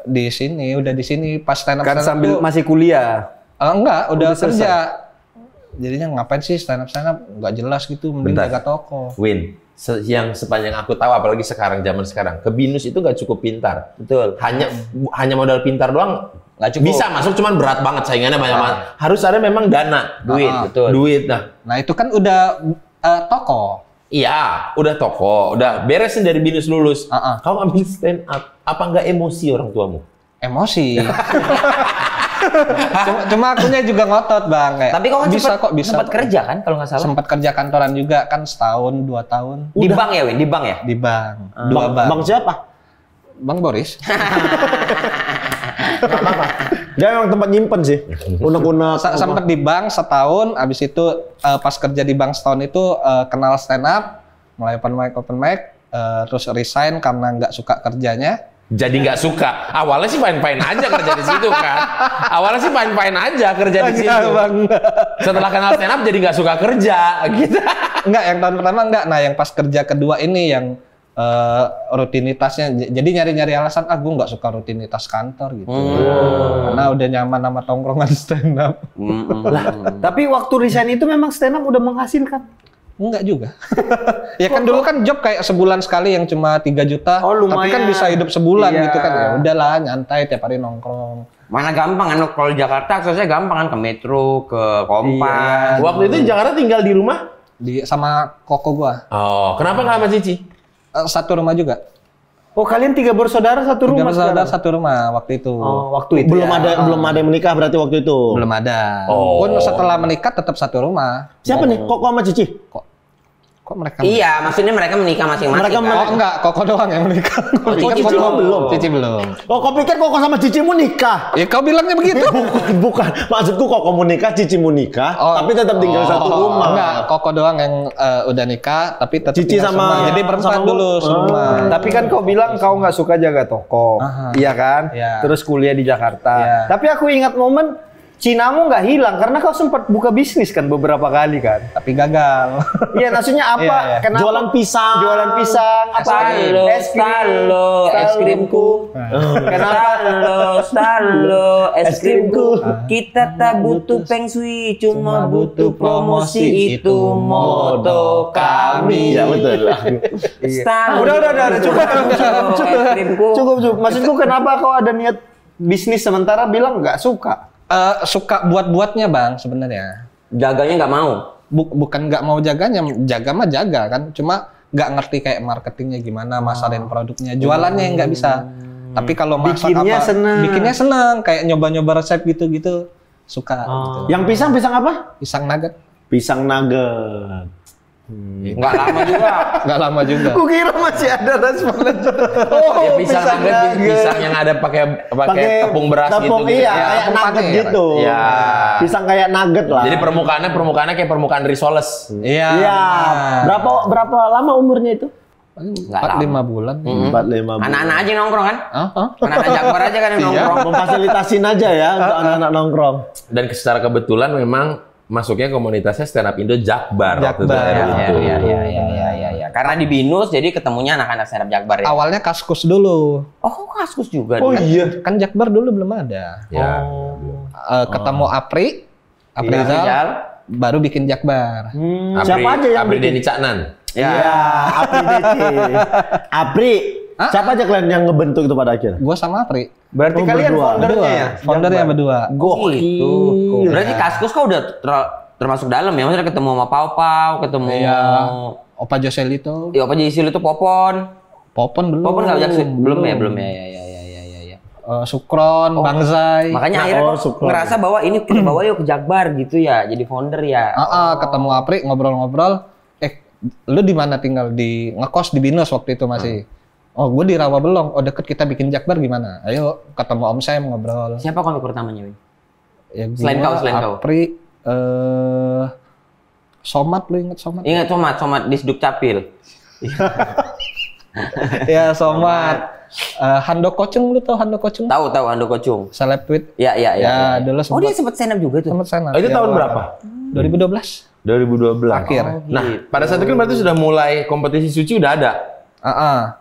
di sini, udah di sini pas stand up. Kan sambil masih kuliah. Enggak, udah kerja. Jadinya ngapain sih stand up nggak jelas gitu, mending Bentar. jaga toko. Win, yang sepanjang aku tahu, apalagi zaman sekarang, ke BINUS itu nggak cukup pintar. Betul. Hanya modal pintar doang Nggak cukup. bisa masuk, cuman berat banget saingannya banyak banget. Harus ada memang dana, duit, betul. duit. Nah itu kan udah toko. Iya, udah toko, udah beresin dari BINUS lulus. Kau ambil stand up, apa nggak emosi orang tuamu? Emosi. cuma akunya juga ngotot bang. Kayak, Tapi kok kan bisa sempat kerja kan kalau nggak salah? Sempat kerja kantoran juga kan setahun 2 tahun. Di bank ya Win? Di bank ya? Di bank. 2 bank. Bang siapa? Bang Boris. Dia memang tempat nyimpen sih. Unek-unek. Sempat di bank setahun, abis itu pas kerja di bank setahun itu kenal stand up, mulai open mic, terus resign karena nggak suka kerjanya. Jadi nggak suka. Awalnya sih fine-fine aja kerja di situ kan. Awalnya sih fine-fine aja kerja di situ. Setelah kenal stand up jadi nggak suka kerja gitu. Enggak, yang tahun pertama enggak. Nah, yang pas kerja kedua ini yang rutinitasnya. Jadi nyari-nyari alasan, gue nggak suka rutinitas kantor gitu. Karena udah nyaman sama tongkrongan stand up. Tapi waktu resign itu memang stand up udah menghasilkan. Enggak juga. Ya kan dulu kan job kayak sebulan sekali yang cuma 3 juta. Oh, lumayan. Tapi kan bisa hidup sebulan Iya. gitu kan. Ya udahlah, nyantai tiap hari nongkrong. Mana gampang kan kalau di Jakarta aksesnya gampang kan ke Metro, ke Kompas. Waktu itu di Jakarta tinggal di rumah? Sama koko gua. Oh, kenapa nggak sama Cici? Satu rumah juga. Oh, kalian 3 bersaudara satu rumah Bersaudara sekarang? satu rumah waktu itu. Oh, waktu itu belum ya. belum ada yang menikah berarti waktu itu. Belum ada. Oh. Pun setelah menikah tetap satu rumah. Siapa nih? Kok sama Cici? Kok mereka? Iya, maksudnya mereka menikah masing-masing. Mereka kan? Oh enggak, koko doang yang menikah. Cici belum. Cici belum. Oh, kau pikir kok sama Cicimu nikah? Ya kau bilangnya begitu. Bukan. Maksudku kok kamu nikah, Cicimu nikah, tapi tetap tinggal satu rumah. Enggak, koko doang yang udah nikah, tapi tetap Cici tinggal sama- semua. Jadi berempat sama- dulu semua. Tapi kan kau bilang kau nggak suka jaga toko, iya kan? Iya. Terus kuliah di Jakarta. Iya. Tapi aku ingat momen Cinamu nggak hilang karena kau sempat buka bisnis kan beberapa kali kan? Tapi gagal. Iya, maksudnya apa? Iya, iya. Kenapa? Jualan pisang. Jualan pisang, apa? Stalo, es krimku. Kenapa? Stalo, es krimku. Kita tak butuh feng shui, cuma butuh promosi, itu moto kami. Iya, betul. Stalo, Udah, cukup. es krimku. Cukup. Maksudku kenapa kau ada niat bisnis sementara bilang nggak suka? Suka buat-buatnya bang sebenarnya. Jaganya nggak mau. Bukan nggak mau jaganya, jaga mah jaga kan. Cuma nggak ngerti kayak marketingnya gimana, masarin produknya, jualannya yang nggak bisa. Tapi kalau masak Bikinnya seneng. bikinnya seneng, kayak nyoba-nyoba resep gitu-gitu, suka. Gitu. Yang pisang apa? Pisang nugget. Pisang nugget. Nggak lama juga. Nggak lama juga. Kukira masih ada responnya. Ya, pisang nugget, pisang yang ada pakai tepung beras tepung, gitu. Iya, Ya, kayak tepung nugget panen. gitu. Iya. Pisang kayak nugget lah. Jadi permukaannya kayak permukaan risoles. Iya. Iya. Berapa lama umurnya itu? 4-5 bulan. 4-5 bulan. Anak-anak aja yang nongkrong kan? Heeh. Anak-anak Jakbar aja kan yang nongkrong. Memfasilitasin aja ya untuk anak-anak nongkrong. Dan secara kebetulan memang masuknya komunitasnya Stand Up Indo Jakbar. waktu itu, Jakbar, era ya, itu. Iya. Karena di BINUS jadi ketemunya anak-anak stand up Jakbar ya. Awalnya Kaskus dulu. Oh, Kaskus juga. Oh dia. iya. Kan Jakbar dulu belum ada. Ya. Ketemu Apri Rizal, baru bikin Jakbar. Siapa aja yang Apri bikin? Deni Caknan. Iya, Apri DC. Apri. Siapa aja kalian yang ngebentuk itu pada akhirnya? Gua sama Apri. Berarti kalian berdua. foundernya ya? Foundernya berdua. Gitu. Berarti Kaskus kau udah termasuk dalam ya? Maksudnya ketemu sama Pau, ketemu Opa Joselito. Iya, apa Jisil itu Popon. Popon belum. Popon nggak Jaksin? Belum ya. Sukron, Bangzai. Makanya akhirnya kau Sukron. ngerasa bahwa ini kita bawa yuk ke Jakbar gitu ya, jadi founder ya. Ketemu Apri, ngobrol-ngobrol. Lu di mana tinggal? Di ngekos di BINUS waktu itu masih. Oh, gue di Rawabelong. Oh, deket kita bikin Jakbar gimana? Ayo ketemu Om Sam ngobrol. Siapa komik pertamanya, Win? Ya, Selain kau. Apri, Somat, lu inget Somat? Ingat Somat di Sduk Capil. Ya, Somat. Hando Kocung, lu tau Hando Kocung? Tahu Ando Kocung. Seleb tweet. Ya. Ya, dulu Oh, dia sempat stand up juga tuh. sempat sana. Itu tahun berapa? 2012. 2012. Akhir. Nah, pada saat itu kan berarti sudah mulai kompetisi suci udah ada.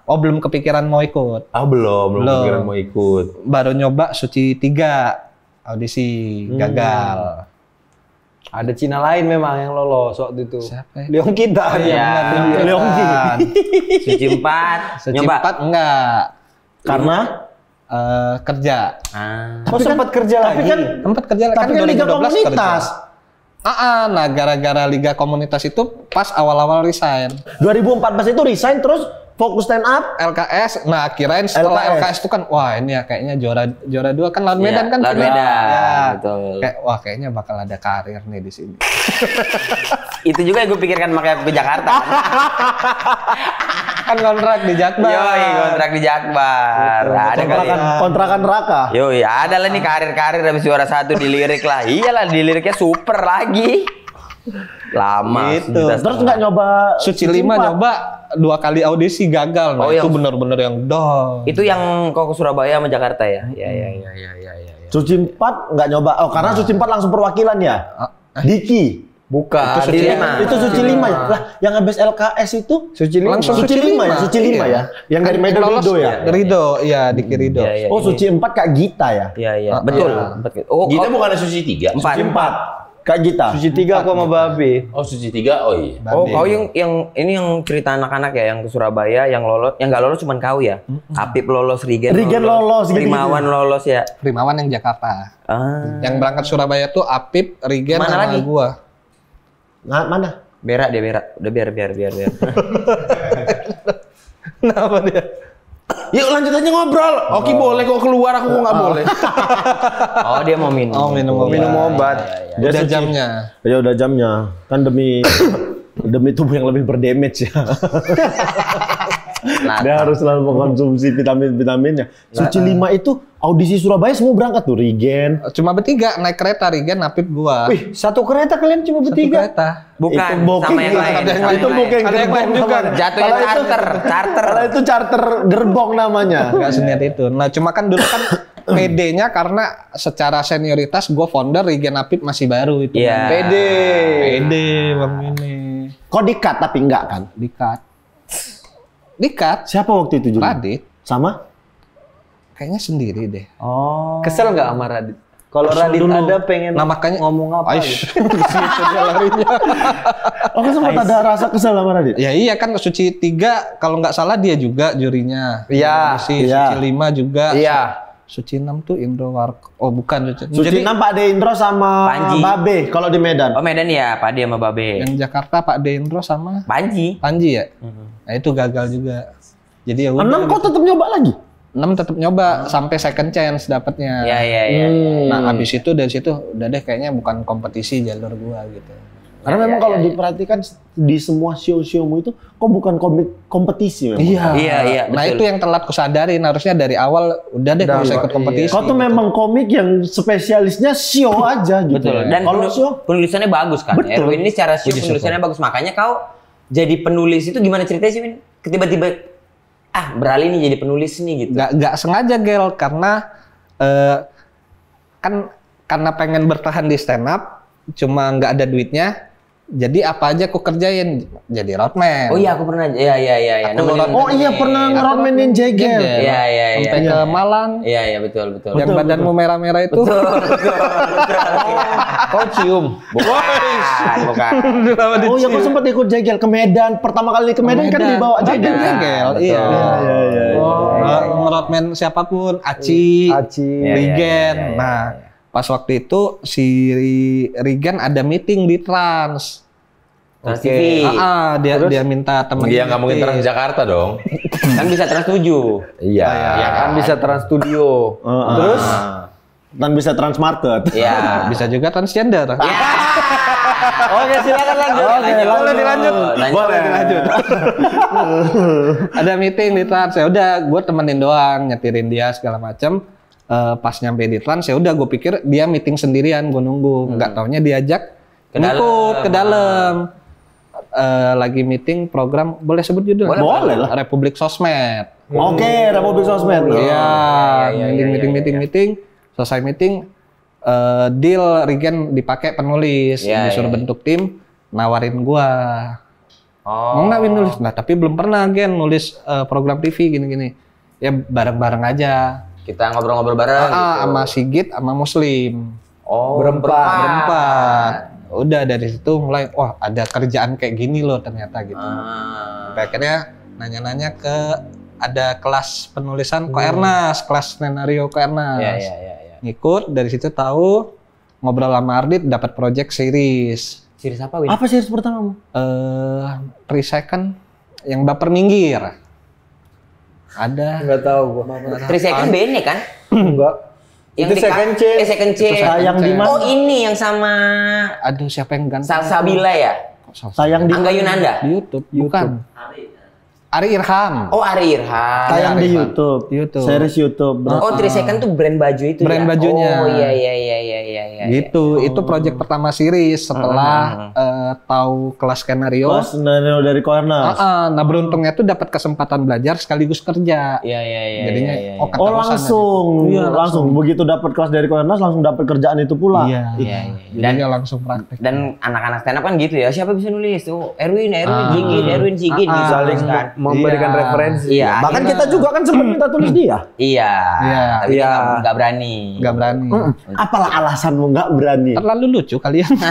Oh, belum kepikiran mau ikut. Belum Belum. kepikiran mau ikut. Baru nyoba suci 3 audisi gagal. Ada Cina lain memang yang lolos waktu itu. Siapa ya? Leong kita. Iya. Leongki. Suci 4. Suci Nyoba. 4 enggak. Karena Kerja. Oh sempat kerja lagi. Tempat kerja tapi kan liga 2012 komunitas. Nah gara-gara liga komunitas itu pas awal-awal resign. 2014 itu resign terus fokus stand up. LKS, nah kirain setelah LKS. LKS itu kan, wah ini ya kayaknya juara 2 kan lawan Medan kan. lawan final. Medan, Ya. betul. Kayak wah kayaknya bakal ada karir nih di sini. Itu juga yang gue pikirkan makanya aku ke Jakarta. Kan kontrak di Jakbar. Yoi, kontrak di Jakbar. Ada kali. Kontrakan neraka. Yoi, ada lah nih karir-karir habis juara 1 dilirik lah. Iyalah diliriknya super lagi. Lama. Gitu. sejuta Terus setengah. nggak nyoba Suci 5 4? nyoba 2 kali audisi gagal. Nah, Oh, itu yang- bener-bener yang dong. Itu yang kau ke Surabaya sama Jakarta ya? Iya. Suci 4 nggak nyoba. Oh, karena Suci 4 langsung perwakilan ya. Diki. Bukan. Itu Suci Dia- 5. Itu Suci 5 ya. Lah, yang habis LKS itu Suci lima. Langsung Suci 5 ya, Suci 5 ya. Yang dari Medan lolos Rido ya. Rido, iya Diki Rido. Iya. Oh, Suci 4 Kak Gita ya. Iya. Betul. Betul. Oh, Gita bukan Suci 3? 4. Suci 4 Kak Gita. Suci 3 aku sama Babe. Oh, Suci 3. Oh iya. Oh, kau yang ini yang cerita anak-anak ya, yang ke Surabaya, yang lolos, yang nggak lolos cuma kau ya. Apip lolos, Rigen lolos, gitu-gitu. Primawan lolos ya. Primawan yang Jakarta. Yang berangkat Surabaya tuh Apip, Rigen, Mana sama lagi? gua. Nah, mana? Berak dia berak. Udah biar. Kenapa dia? Yuk lanjut aja ngobrol. Oki boleh kok keluar, aku kok nggak boleh. Oh, dia mau minum. Oh, minum obat. Dia Udah Suci. jamnya. Ya udah jamnya. Kan demi demi tubuh yang lebih berdamage ya. Nah, Dia harus selalu mengkonsumsi vitamin-vitaminnya. Suci 5 itu audisi Surabaya semua berangkat tuh, Rigen. Cuma bertiga naik kereta Rigen, Apip, gua. Wih, satu kereta kalian cuma Satu bertiga. kereta. bukan Itu booking sama yang ya. lain. Ada yang sama lain. Itu yang booking Ada yang lain gerbong juga. namanya. Jatuhnya Kalau itu- charter. Kalau itu charter gerbong namanya. Nggak seniat itu. Nah, cuma kan dulu kan PD-nya karena secara senioritas gua founder, Rigen Apip masih baru itu. Iya. PD Bang ini. Kok di-cut tapi enggak kan? Dikat. Siapa waktu itu juga? Radit. Sama? Kayaknya sendiri deh. Oh. Kesel nggak sama Radit? Kalau Kesel Radit dulu. ada pengen Nah, makanya ngomong apa? Aish. Gitu dia larinya. Oh, sempat ada rasa kesel sama Radit? Ya iya kan Suci 3 kalau nggak salah dia juga jurinya. Iya, Suci iya. 5 juga. Iya. Suci 6 tuh Indro Warko. Oh bukan Suci. Suci 6 Pak Deindro sama Panji. Babe kalau di Medan. Oh, Medan ya, Pak Dia sama Babe. Yang Jakarta Pak Deindro sama Panji. Panji ya. Nah itu gagal juga. Jadi ya udah. 6 kok tetap nyoba lagi? 6 tetap nyoba sampai second chance dapatnya. Iya. Nah habis itu dari situ udah deh kayaknya bukan kompetisi jalur gua gitu. Karena memang kalau diperhatikan di semua show-showmu itu kok bukan kompetisi memang. Iya, Nah betul. itu yang telat kusadarin harusnya dari awal udah deh nggak usah ikut kompetisi. Kau tuh memang komik yang spesialisnya show aja gitu. Betul. Dan kalau show penulisannya bagus kan. Betul. Erwin ini secara show penulisannya bagus. Makanya kau jadi penulis itu gimana ceritanya sih, Win? Tiba-tiba beralih nih jadi penulis nih gitu. Nggak sengaja Gel karena kan karena pengen bertahan di stand up cuma nggak ada duitnya. Jadi apa aja aku kerjain jadi roadman. Oh iya, aku pernah. Iya. Aku Nemenin- Oh iya pernah ngeromenin Jegel. Iya. Sampai ke Malang. Iya, betul. Yang badanmu merah-merah itu. Kau cium. Bukan. Oh iya, kau sempat ikut Jegel ke Medan. Pertama kali ke Medan kan dibawa Jegel. Jegel. Iya. Ngeroadman siapapun, Aci, Rigen. Nah, pas waktu itu si Rigen ada meeting di Trans. Trans TV. Dia minta temen. Iya nggak mungkin Trans Jakarta dong. Kan bisa Trans 7. Iya. Ya kan bisa Trans Studio. Terus dan bisa Transmarket. Iya. Bisa juga transgender. Oke, silakan lanjut. Boleh dilanjut. Boleh dilanjut. Ada meeting di Trans. Ya udah, gue temenin doang, nyetirin dia segala macem. Pas nyampe di Trans, ya udah gue pikir dia meeting sendirian, gue nunggu. Nggak taunya diajak ngikut ke dalam. Lagi meeting program, boleh sebut judul? Boleh lah. Republik Sosmed. Oke, Republik Sosmed. Iya, meeting. Selesai meeting, deal Rigen dipakai penulis, disuruh bentuk tim, nawarin gua. Mau nggak Win nulis? Nah tapi belum pernah Gen nulis program TV gini-gini. Ya bareng-bareng aja. Kita ngobrol-ngobrol bareng gitu. Sama Sigit, sama Muslim. Oh, Berempat. Udah dari situ mulai, wah ada kerjaan kayak gini loh ternyata gitu. Sampai akhirnya nanya-nanya ke ada kelas penulisan Koernas, kelas skenario Koernas. Iya. Ngikut dari situ tahu, ngobrol sama Ardit dapat project series. Series apa, Win? Apa series pertamamu? 3 second yang baper minggir. Ada. Enggak tahu gua. 3 second BN kan? Enggak. Yang Itu second C. Second C. Sayang di mana? Oh, ini yang sama Aduh, siapa yang ganteng? Salsabila ya? Sayang di Angga Yunanda? Di YouTube. Bukan. Ari Irham. Oh, Ari Irham. Tayang di Arifan. YouTube. YouTube. Series YouTube. Oh, 3 second tuh brand baju itu Brand ya? bajunya. Oh, iya. Gitu. Itu project pertama series setelah tahu kelas skenario. Pas skenario dari Koernas. Nah, beruntungnya tuh dapat kesempatan belajar sekaligus kerja. Iya. Jadinya Oh keterusan langsung, aja. Iya, langsung. Begitu dapat kelas dari Koernas langsung dapat kerjaan itu pula. Iya. Jadinya langsung praktek. Dan anak-anak stand up kan gitu ya, siapa bisa nulis tuh? Erwin, Erwin Sigit gitu Saling kan. memberikan Iya. referensi. Iya, Bahkan akhirnya- kita juga kan sempat minta tulis dia. Iya. Iya. Tapi dia Iya. nggak berani. Nggak berani. Apalah alasanmu nggak berani? Terlalu lucu kalian. Kan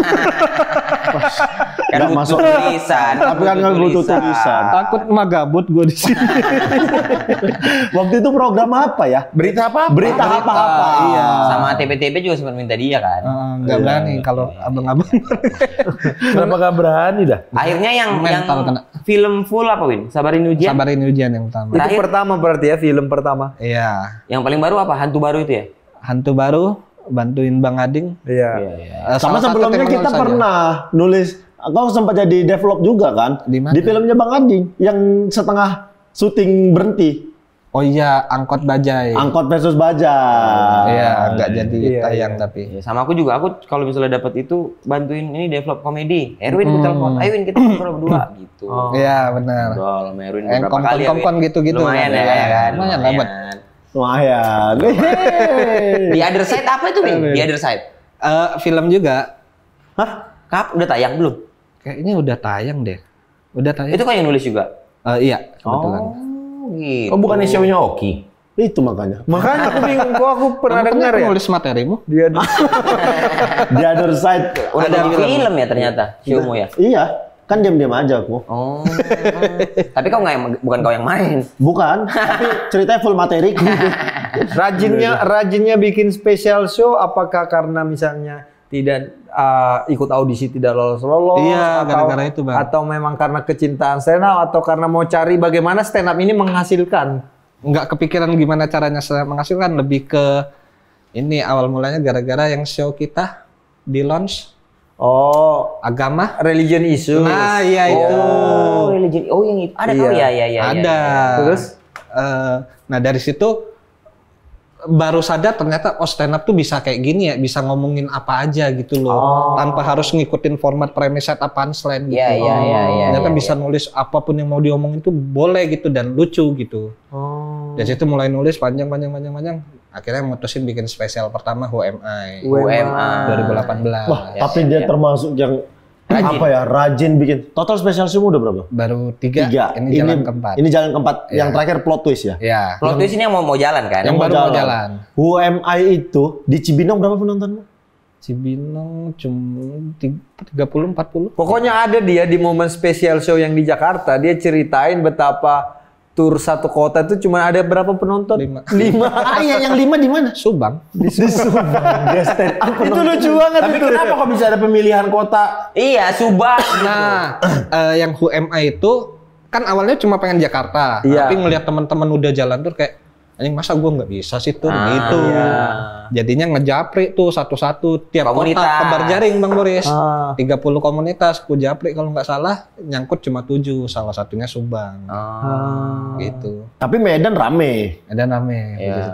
Nggak butuh masuk. tulisan. Tapi kan nggak butuh tulisan. Takut mah gabut gue di sini. Waktu itu program apa ya? Berita apa? Berita apa-apa. Iya. Sama TP-TP juga sempat minta dia kan. Nggak berani kalau abang-abang. Kenapa nggak berani dah? Akhirnya yang Mental kena. film full apa, Win? Sabarin ujian. Sabarin ujian yang utama. Itu Terakhir. pertama berarti ya, film pertama. Iya. Yang paling baru apa? Hantu baru itu ya? Hantu baru bantuin Bang Ading. Iya. Sama Salah satu sebelumnya tim kita penulis aja. pernah nulis. Kau sempat jadi develop juga kan? Di mana? Di filmnya Bang Ading yang setengah syuting berhenti. Oh iya, angkot bajai. Angkot versus Bajai. Iya, nggak jadi Iya, tayang iya. tapi. Ya, sama aku juga. Aku kalau misalnya dapat itu bantuin ini develop komedi. Erwin aku telepon. Ayo Win kita ngobrol berdua gitu. Iya, benar. Ngobrol sama Erwin Yang beberapa kali ya, Win. kompon gitu-gitu. Lumayan kan? ya kan. Lumayan lah, buat. Lumayan. Di Other Side apa itu, Win? Di Other Side. Film juga. Hah? Kap udah tayang belum? Kayaknya udah tayang deh. Udah tayang. Itu kan yang nulis juga. Iya, kebetulan. Oh, gitu. Oh, bukannya show-nya Oki? Itu makanya. Makanya aku bingung, kok aku pernah Kamu dengar ya. nulis materimu? Dia The Other Side. Udah jadi film ya ternyata, Showmu ya. Iya. Kan diam-diam aja aku. Oh. Tapi kau bukan kau yang main. Bukan. Tapi ceritanya full materi. rajinnya bikin special show, apakah karena misalnya tidak ikut audisi tidak lolos-lolos? Iya, atau- gara-gara itu, Bang. Atau memang karena kecintaan stand up, atau karena mau cari bagaimana stand up ini menghasilkan? Nggak kepikiran gimana caranya saya menghasilkan, lebih ke ini awal mulanya gara-gara yang show kita di launch Oh, agama. religion issue. Nah, iya itu. Oh, religion. Oh, yang itu. Ada Iya. kau ya, ya. Ada. Terus? Nah dari situ baru sadar ternyata stand up tuh bisa kayak gini ya, bisa ngomongin apa aja gitu loh, tanpa harus ngikutin format premise setup punchline gitu. Iya. Ternyata bisa nulis apapun yang mau diomongin tuh boleh gitu dan lucu gitu. Dari situ mulai nulis panjang. Akhirnya mutusin bikin spesial pertama Who Am I UMA. 2018. Wah, tapi dia termasuk yang apa ya, rajin bikin. Total special show udah berapa? Baru 3. 3. Ini jalan keempat. Ini jalan keempat. Yang terakhir plot twist ya. Ya. Plot twist ini yang mau jalan kan? Yang baru mau jalan. Who Am I itu di Cibinong berapa penontonmu? Cibinong cuma 30-40. Pokoknya ada dia di momen special show yang di Jakarta, dia ceritain betapa tur satu kota itu cuma ada berapa penonton? 5. 5. Ah iya, yang 5 di mana? Subang. Di Subang. Dia stand up. Itu lucu banget. Tapi kenapa kok bisa ada pemilihan kota? Iya, Subang. Nah, yang Who Am I itu kan awalnya cuma pengen Jakarta, Iya. tapi ngelihat teman-teman udah jalan tur kayak anjing masa gue nggak bisa sih tur gitu. Jadinya ngejapri tuh satu-satu tiap Komunitas. kota tebar jaring Bang Boris. Ah. 30 komunitas ku japri kalau nggak salah, nyangkut cuma 7, salah satunya Subang. Gitu. Tapi Medan rame. Ada namanya.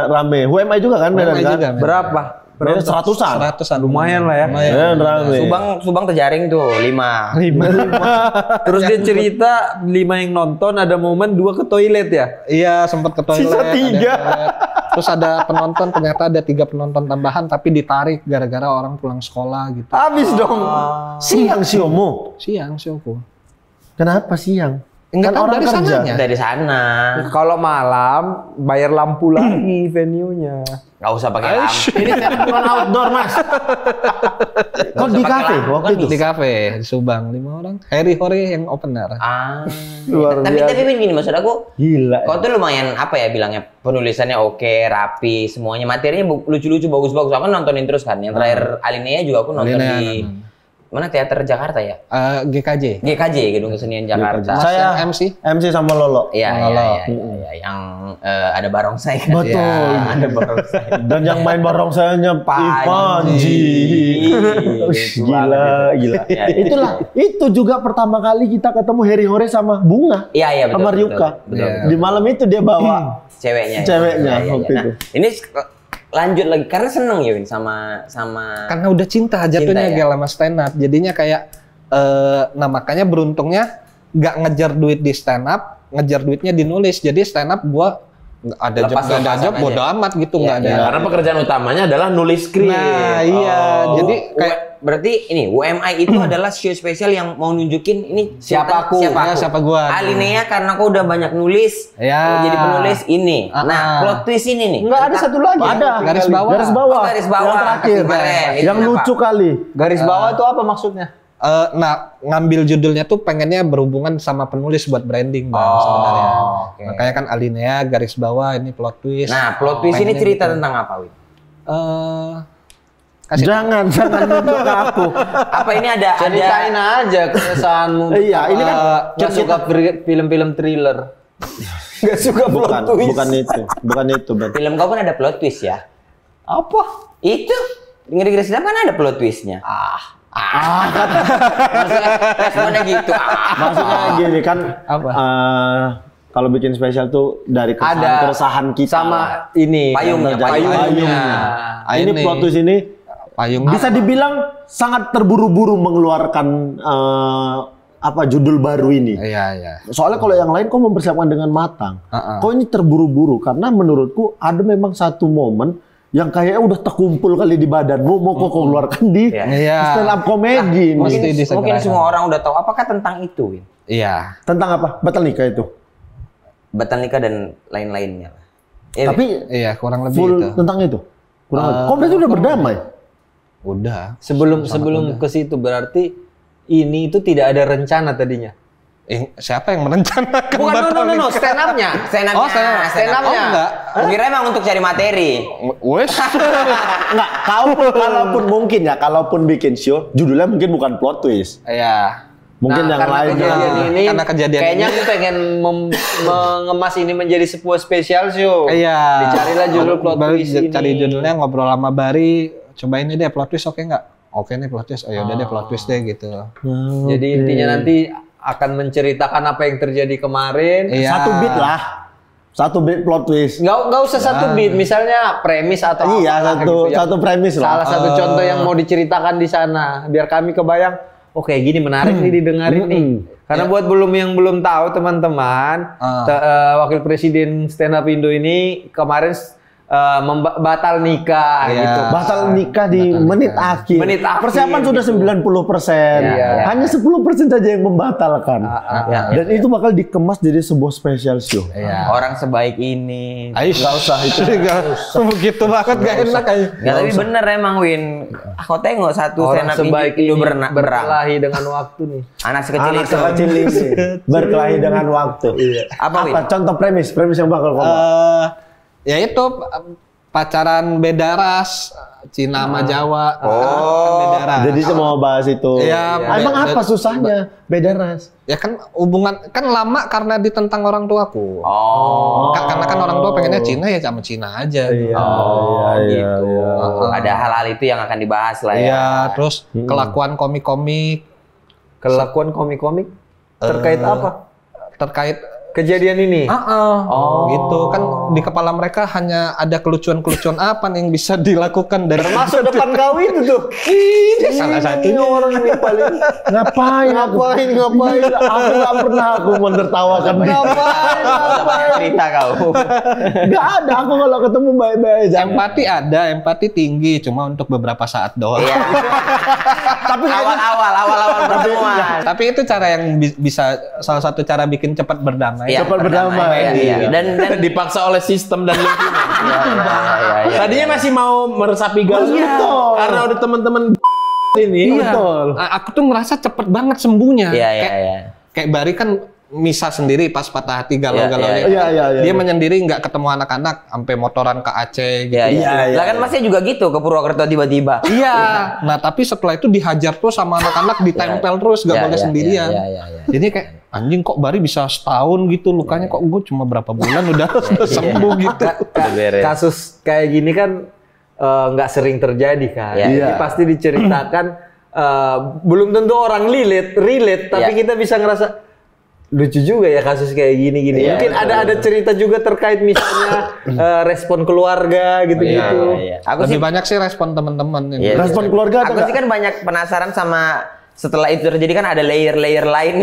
Rame. Who Am I juga kan Medan kan? juga, Medan. Berapa? Medan 100-an. 100-an. Lumayan lah ya. Medan rame. Subang terjaring tuh 5. Terus dia cerita 5 yang nonton, ada momen 2 ke toilet ya. Iya, sempat ke toilet. Sisa 3. ada toilet. Terus ada penonton, ternyata ada 3 penonton tambahan tapi ditarik gara-gara orang pulang sekolah gitu. Habis dong. Siang sih Omo. Siang sih aku. Kenapa siang? Enggak tahu dari sananya. Dari sana. Kalau malam bayar lampu lagi venue-nya. Nggak usah pakai lampu. Ini bukan outdoor, Mas. Kok di kafe waktu itu? Di kafe di Subang 5 orang. Harry Hore yang opener. Luar Tapi biasa. gini maksud aku. Gila. Kau tuh lumayan apa ya bilangnya, penulisannya oke, rapi, semuanya materinya lucu-lucu, bagus-bagus. Aku nontonin terus kan. Yang terakhir Alinea juga aku nonton Alinea, di mana, teater Jakarta ya? GKJ. GKJ, Gedung Kesenian Jakarta. Saya MC sama Lolo. Iya, yang ada barongsai kan. Betul. Ya, ada barongsai. Dan yang main barongsainya Panji. Gila. Ya, Itu juga pertama kali kita ketemu Harry Hore sama Bunga. Iya, betul. Sama Ryuka. Betul. Di malam itu dia bawa Ceweknya. Ceweknya waktu Nah, itu. ini lanjut lagi karena seneng ya Win sama karena udah cinta jatuhnya Cinta, ya? Gel sama stand up. Jadinya kayak nah makanya beruntungnya nggak ngejar duit di stand up, ngejar duitnya di nulis. Jadi stand up gua ada job nggak ada job bodo amat gitu, nggak ada. Karena pekerjaan utamanya adalah nulis skrip. Nah iya, jadi kayak berarti ini WMI itu adalah show spesial yang mau nunjukin ini Siapa aku, siapa gua. Alinea karena kau udah banyak nulis, Ya. kau jadi penulis ini. Nah, plot twist ini nih. Enggak ada satu lagi. Ada. Garis bawah. Garis bawah. Oh, garis bawah. Yang terakhir. Keren. Itu Yang kenapa? lucu kali. Garis bawah itu apa maksudnya? nah ngambil judulnya tuh pengennya berhubungan sama penulis buat branding Bang, sebenarnya. oke. Makanya kan Alinea garis bawah ini plot twist. Nah, plot twist ini Pengennya cerita gitu. tentang apa, Win? Kasih Jangan nunjuk ke aku. Apa ini ada Ceritain aja keresahanmu. Iya, ini kan nggak suka film-film thriller. Nggak suka plot twist. bukan itu, Ben. film kau kan ada plot twist ya? Apa? Itu ngeri-ngeri sedap kan ada plot twistnya. Maksudnya responnya gitu. Maksudnya gini kan, Apa? kalau bikin spesial tuh dari keresahan kita. Sama ini Payungnya, Payungnya. Ini Ini. plot twist ini payung bisa dibilang sangat terburu-buru mengeluarkan judul baru ini. Iya. Soalnya kalau yang lain kok mempersiapkan dengan matang. Kok ini terburu-buru karena menurutku ada memang satu momen yang kayaknya udah terkumpul kali di badanmu mau kok keluarkan di Iya. stand up comedy. Mesti Mungkin disegerakan. semua orang udah tahu apakah tentang itu, Win? Iya. Tentang apa? Batal nikah itu. Batal nikah dan lain-lainnya. Tapi Iya, kurang lebih full itu. tentang itu. Kurang lebih. Kok berarti udah berdamai? Udah. Sebelum ke situ berarti ini itu tidak ada rencana tadinya. Siapa yang merencanakan? Bukan, batal no, nikah? stand up-nya. Stand up-nya. Oh, stand up. Oh, enggak. Kira emang untuk cari materi. Wes. Enggak, kalaupun mungkin ya, kalaupun bikin show, judulnya mungkin bukan plot twist. Iya. Mungkin yang karena lain. kejadian ini, Karena kejadian kayaknya ini. aku pengen mengemas ini menjadi sebuah spesial show. Iya. Dicarilah judul plot Baru twist ini. cari judulnya, ngobrol sama Bari. Cobain ini deh plot twist, oke nggak? Oke nih plot twist. Oh yaudah deh plot twist deh gitu. Jadi intinya nanti akan menceritakan apa yang terjadi kemarin. Iya. Satu beat lah. Satu beat plot twist. Nggak usah satu beat, misalnya premis atau Iya, apalah gitu ya. satu premis lah. Salah satu contoh yang mau diceritakan di sana, biar kami kebayang, oh kayak gini menarik nih didengarin nih. Karena buat yang belum tahu teman-teman, Wakil Presiden Stand Up Indo ini kemarin batal nikah Iya. gitu. Batal nikah di menit akhir. Menit akhir, Persiapan sudah gitu. 90%. Iya. Hanya 10% saja yang membatalkan. Dan itu bakal dikemas jadi sebuah special show. Iya. Orang sebaik ini. Ayo, nggak usah itu. Begitu banget, nggak enak aja. Nggak, tapi bener emang, Win. Aku tengok satu Orang stand up sebaik Indo ini berang. berkelahi dengan waktu nih. Anak sekecil Anak itu. sekecil ini berkelahi dengan waktu. Apa, Win? Contoh premis yang bakal ngomong. Ya itu pacaran beda ras, Cina sama Jawa. Kan beda ras. Jadi saya mau bahas itu. Iya, Emang be- apa susahnya? Beda ras. Ya kan hubungan kan lama karena ditentang orang tuaku. Oh. Karena kan orang tua pengennya Cina ya sama Cina aja. Iya, gitu. Ada hal-hal itu yang akan dibahas lah ya. Iya, terus kelakuan komik-komik Kelakuan komik-komik terkait apa? terkait kejadian ini. Gitu kan di kepala mereka hanya ada kelucuan-kelucuan apa nih yang bisa dilakukan dari Termasuk depan kau itu tuh. salah satunya orang ini paling Ngapain? Aku nggak pernah aku menertawakan dia. Ngapain? Cerita kau. Nggak ada. Aku kalau ketemu baik-baik aja. empati ada, empati tinggi cuma untuk beberapa saat doang. Iya. Tapi awal pertemuan. Tapi itu cara yang bisa salah satu cara bikin cepat berdamai. Iya, cepat berdamai. Iya. Dan Dipaksa oleh sistem dan lingkungan. Iya. Tadinya masih mau meresapi galau karena udah teman-teman ini. Betul. Aku tuh ngerasa cepet banget sembuhnya. Iya. Kayak Bari kan misah sendiri pas patah hati galau-galaunya. Iya. Dia menyendiri nggak ketemu anak-anak sampai motoran ke Aceh gitu. Iya. Lah kan masnya juga gitu ke Purwokerto tiba-tiba. Iya. Nah tapi setelah itu dihajar terus sama anak-anak, ditempel terus, nggak boleh sendirian. Iya. Jadi kayak anjing kok Bari bisa setahun gitu lukanya, kok gue cuma berapa bulan udah sembuh gitu. Kasus kayak gini kan nggak sering terjadi kan. Ini pasti diceritakan belum tentu orang relate tapi kita bisa ngerasa lucu juga ya kasus kayak gini. Mungkin ada cerita juga terkait misalnya respon keluarga gitu-gitu. Aku Lebih sih banyak sih respon teman-teman. Respon keluarga Aku sih kan banyak penasaran sama setelah itu terjadi kan ada layer-layer lain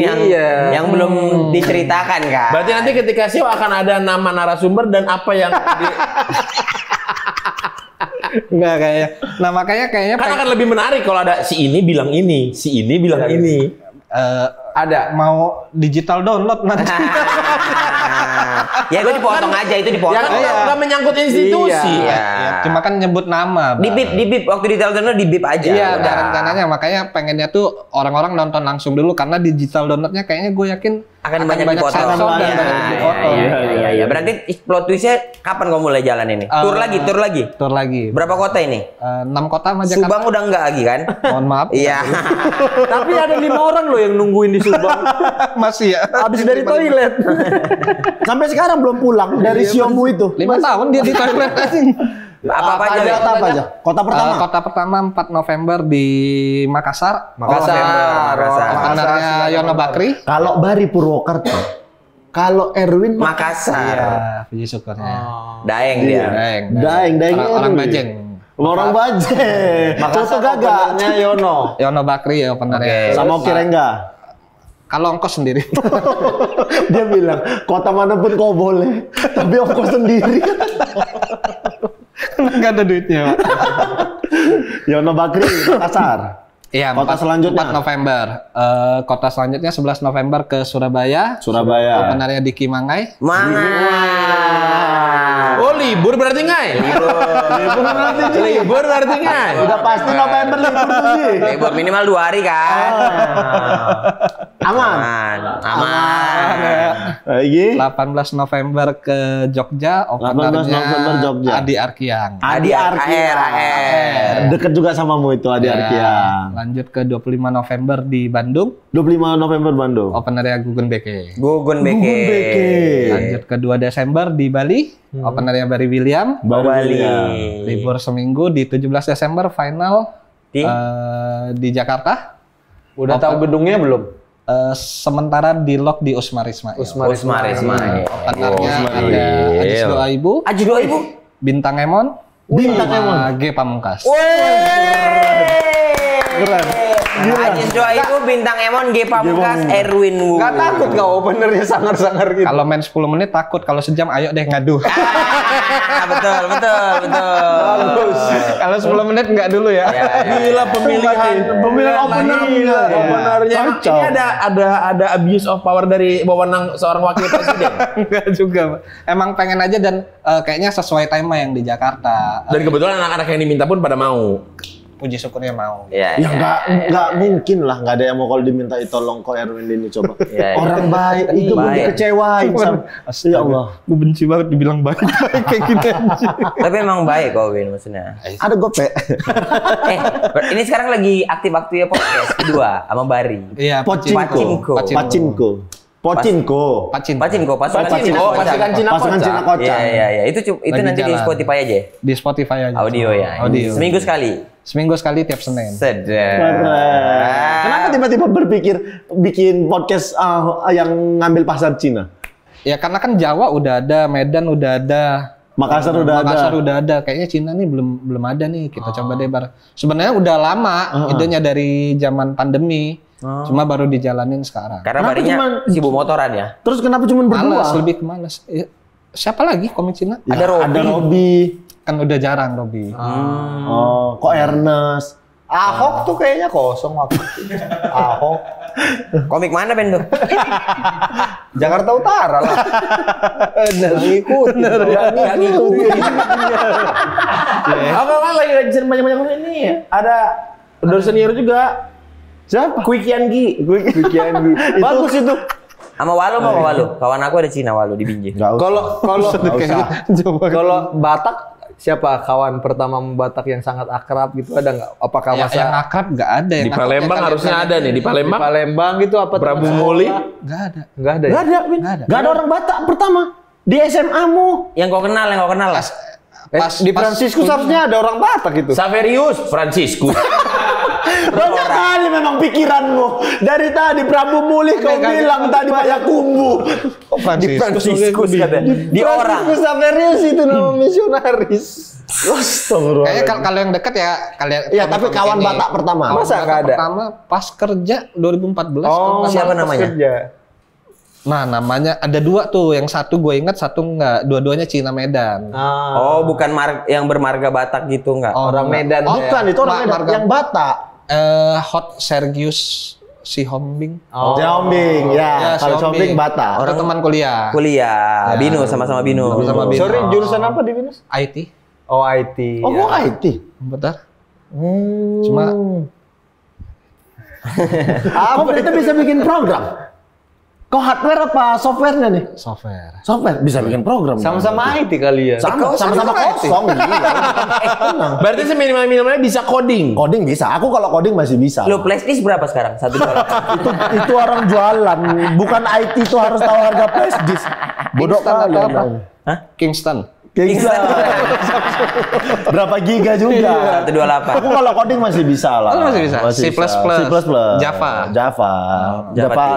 yang belum diceritakan kan. Berarti nanti ketika show akan ada nama narasumber dan apa yang Enggak kayak. Nah makanya kayaknya kan akan lebih menarik kalau ada si ini bilang ini, si ini bilang ini. ada mau digital download nanti. Ya itu dipotong aja, itu dipotong. Ya nggak menyangkut institusi. Ya, cuma kan nyebut nama. Di bip waktu di download di bip aja. Iya, udah. rencananya makanya pengennya tuh orang-orang nonton langsung dulu karena digital downloadnya kayaknya gue yakin akan banyak dipotong. sensor dan banyak dipotong. Iya. Berarti plot twistnya kapan kamu mulai jalan ini? Tur lagi. Berapa Berapa kota ini? 6 kota sama Jakarta. Subang udah enggak lagi kan? Mohon maaf. Iya. Tapi ada 5 orang loh yang nungguin di Subang. Masih ya. Habis dari toilet. sampai sekarang belum pulang dari siomu itu. 5 tahun dia di toilet anjing. Apa aja? Kota pertama. Kota pertama 4 November di Makassar. Makassar. Partnernya Yono Bakri. Kalau Bari Purwokerto. Kalau Erwin Makassar. Iya, puji syukurnya. Daeng dia. Daeng Orang Erwin. Bajeng. Orang Bajeng. Makassar gagaknya Yono. Yono Bakri ya openernya. sama Oki Rengga. Kalau ongkos sendiri. Dia bilang kota manapun kau boleh, tapi ongkos sendiri. Nggak ada duitnya, Pak. Yono Bakri Makassar. Iya, Kota selanjutnya? 4 November. Kota selanjutnya 11 November ke Surabaya. Openernya di Kimangai. Oh, libur berarti ngai? Libur berarti ngai? Udah pasti November libur tuh sih. Libur minimal 2 hari kan? Aman. Lagi 18 November ke Jogja. 18 November Jogja. Adi Arkiang. Adi Arkiang. Deket juga samamu itu Adi Arkiang. Lanjut ke 25 November di Bandung. 25 November Bandung. Openernya Gugun Beke. Gugun Beke. Lanjut ke 2 Desember di Bali. Openernya Barry William. Bali. Libur seminggu di 17 Desember final di Jakarta. Udah tahu gedungnya belum? Sementara di lock di Usmar Ismail. Usmar Ismail. Openernya ada Ajis Doa Ibu. Ajis Doa Ibu. Bintang Emon. Sama G Pamungkas. Keren. Ajis Doa Ibu, Bintang Emon, G Pamungkas, Erwin Wu. Gak takut kau openernya sangar-sangar gitu? Kalau main 10 menit takut, kalau sejam ayo deh ngadu. Betul. Bagus. Kalau 10 menit enggak dulu ya. Gila pemilihan openernya. Ini ada abuse of power dari wewenang seorang wakil presiden. Enggak juga, Pak. Emang pengen aja dan kayaknya sesuai tema yang di Jakarta. Dan kebetulan anak-anak yang diminta pun pada mau. Puji syukurnya mau. Ya nggak mungkin lah, nggak ada yang mau kalau diminta tolong kok Erwin ini coba. Orang baik itu belum dikecewain sama. Ya Allah, gue benci banget dibilang baik kayak gini aja. Tapi emang baik kok Win maksudnya. Ada gope. Ini sekarang lagi aktif-aktifnya podcast kedua sama Bari. Iya, Pacinko. Pasukan Cina Kocak. Iya. Itu nanti di Spotify aja. Di Spotify aja. Audio ya. Seminggu sekali tiap Senin. Kenapa tiba-tiba berpikir bikin podcast yang ngambil pasar Cina? Ya karena kan Jawa udah ada, Medan udah ada, Makassar udah ada. Kayaknya Cina nih belum ada nih. Kita coba deh bareng. Sebenarnya udah lama, idenya dari zaman pandemi. Cuma baru dijalanin sekarang. Karena barinya sibuk motoran ya. Terus kenapa cuma berdua? Malas, lebih ke malas. Siapa lagi komik Cina? Ya, ada Robby. Kan udah jarang Robby. Oh, kok Ernest? Ahok tuh kayaknya kosong waktu. Ahok. Komik mana Ben tuh? Jakarta Utara lah. Ngikutin. Nggak ngikutin. Apa lagi banyak-banyak ini ada udah senior juga. Siapa? Quick Yangi. Bagus itu. Sama Walu mau Walu. Kawan aku ada Cina Walu di Binjai. Kalau Batak siapa kawan pertama Batak yang sangat akrab gitu, ada nggak? Apakah masa Yang akrab nggak ada. Di Palembang harusnya ada nih. Di Palembang. Di Palembang gitu apa? Prabu Muli. Nggak ada. Nggak ada. Gak ada, Win. Gak ada orang Batak pertama di SMA-mu. Yang kau kenal lah. Di Franciscus harusnya ada orang Batak gitu. Saverius Franciscus. Banyak kali memang pikiranmu. Dari tadi Prabu Muli kau bilang tadi Payakumbu. Di Franciscus katanya. Di orang. Franciscus Saverius itu nama misionaris. Astagfirullah. Kayaknya kalau yang dekat ya kalian. Iya, tapi kawan Batak pertama. Masa nggak ada? Pertama pas kerja 2014. Oh, Siapa pas namanya? kerja. Nah, namanya ada dua tuh. Yang satu gue ingat, satu enggak. Dua-duanya Cina Medan. Oh, bukan yang bermarga Batak gitu enggak? Orang Medan. Bukan, itu orang Medan. Marga- Yang Batak. Hot Sergius Sihombing. Xiaombing, ya. Kalau Xiaombing Batak. Orang teman kuliah. Kuliah. Binus sama-sama Binus. Sama-sama Binus. Sorry, jurusan apa di Binus? IT. Oh, IT. Oh, ya. kok IT? Bentar. Cuma Kok itu bisa bikin program? Kok hardware apa softwarenya nih? software. Software bisa bikin program. Sama-sama IT kali ya. Sama-sama kosong. Tenang. Berarti seminimal-minimalnya bisa coding. Coding bisa. Aku kalau coding masih bisa. Lu flashdisk berapa sekarang? 1 dolar. itu orang jualan, bukan IT itu harus tahu harga flash disk. Bodoh Kingston kali. atau apa? Hah? Kingston. Kingston. Berapa giga juga? 128. Aku kalau coding masih bisa lah. Oh, masih bisa. C++. Java.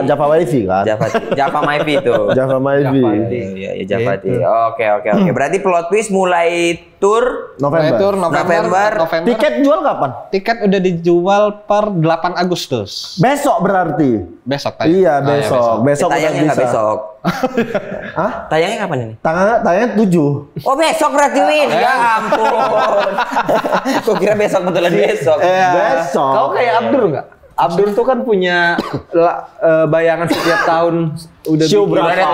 Java WiFi kan? Java MyFi itu. Java WiFi. Iya, Java T. Oke. Berarti plot twist mulai tour November. Tiket jual kapan? Tiket udah dijual per 8 Agustus. Besok berarti. Besok tadi. Iya, besok. Besok udah tayangnya bisa. nggak besok. Hah? Tayangnya kapan ini? Tayangnya 7. Oh besok berarti Win. Ya ampun. Kok kira besok betulan besok. Besok. Kau kayak Abdur nggak? Abdur tuh kan punya bayangan setiap tahun udah Udah ada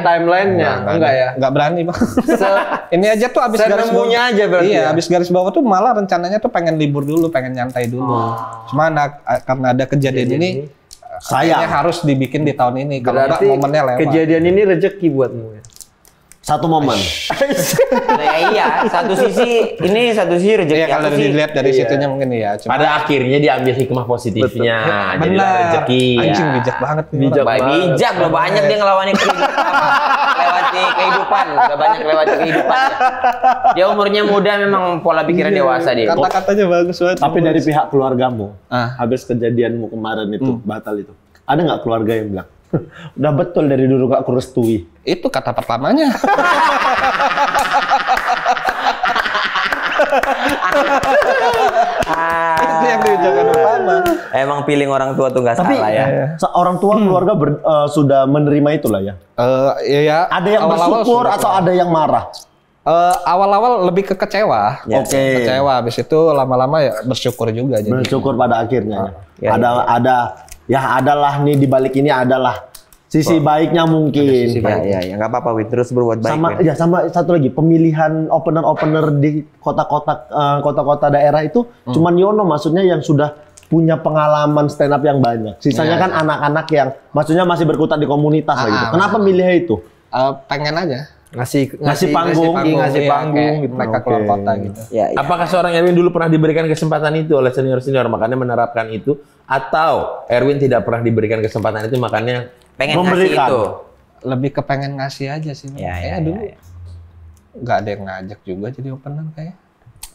timeline-nya. Enggak ya? Nggak berani, Bang. Ini aja tuh abis garis bawah. Senemunya aja berarti. Iya, ya? abis garis bawah tuh malah rencananya tuh pengen libur dulu, pengen nyantai dulu. Cuma karena ada kejadian ini kayaknya harus dibikin di tahun ini. Kalau nggak Berarti momennya lewat. kejadian ini rezeki buatmu ya? Satu momen. Nah, iya, satu sisi rezeki. Iya, kalau Aku sih dilihat dari situnya mungkin ya. Cuma Pada akhirnya diambil hikmah positifnya. Jadilah benar. rezeki. Anjing ya. bijak banget nih. Bijak orang. bijak loh, banyak dia ngelawanin kehidupan. Lewati kehidupan, udah banyak lewati kehidupan. Dia umurnya muda memang pola pikirnya dewasa dia. Kata-katanya bagus banget. Tapi dari pihak keluargamu, Ah. habis kejadianmu kemarin itu, batal itu. Ada nggak keluarga yang bilang, udah betul dari dulu gak kurestui? Itu kata pertamanya. Itu yang diucapkan pertama. Emang feeling orang tua tuh nggak Tapi salah ya. orang tua keluarga sudah menerima itulah ya. Iya. Ada yang awal-awal bersyukur sudah. atau ada yang marah? Awal-awal lebih ke kecewa. Ya. Oke. Kecewa. Habis itu lama-lama ya bersyukur juga. Jadi. Bersyukur pada akhirnya. Ya, Adalah nih di balik ini adalah sisi baiknya mungkin. Ya, nggak apa-apa, Win. Terus berbuat baik. Sama Win. sama satu lagi, pemilihan opener di kota-kota daerah itu cuman Yono, maksudnya yang sudah punya pengalaman stand up yang banyak. Sisanya kan anak-anak yang maksudnya masih berkutat di komunitas lah gitu. Kenapa milih itu? Pengen aja. Ngasih panggung, iya, panggung kayak gitu. mereka keluar kota gitu. Ya. Apakah seorang Erwin dulu pernah diberikan kesempatan itu oleh senior-senior makanya menerapkan itu, atau Erwin tidak pernah diberikan kesempatan itu makanya Pengen ngasih memberikan. itu. Lebih ke pengen ngasih aja sih. Kayaknya dulu nggak ada yang ngajak juga jadi opener kayak.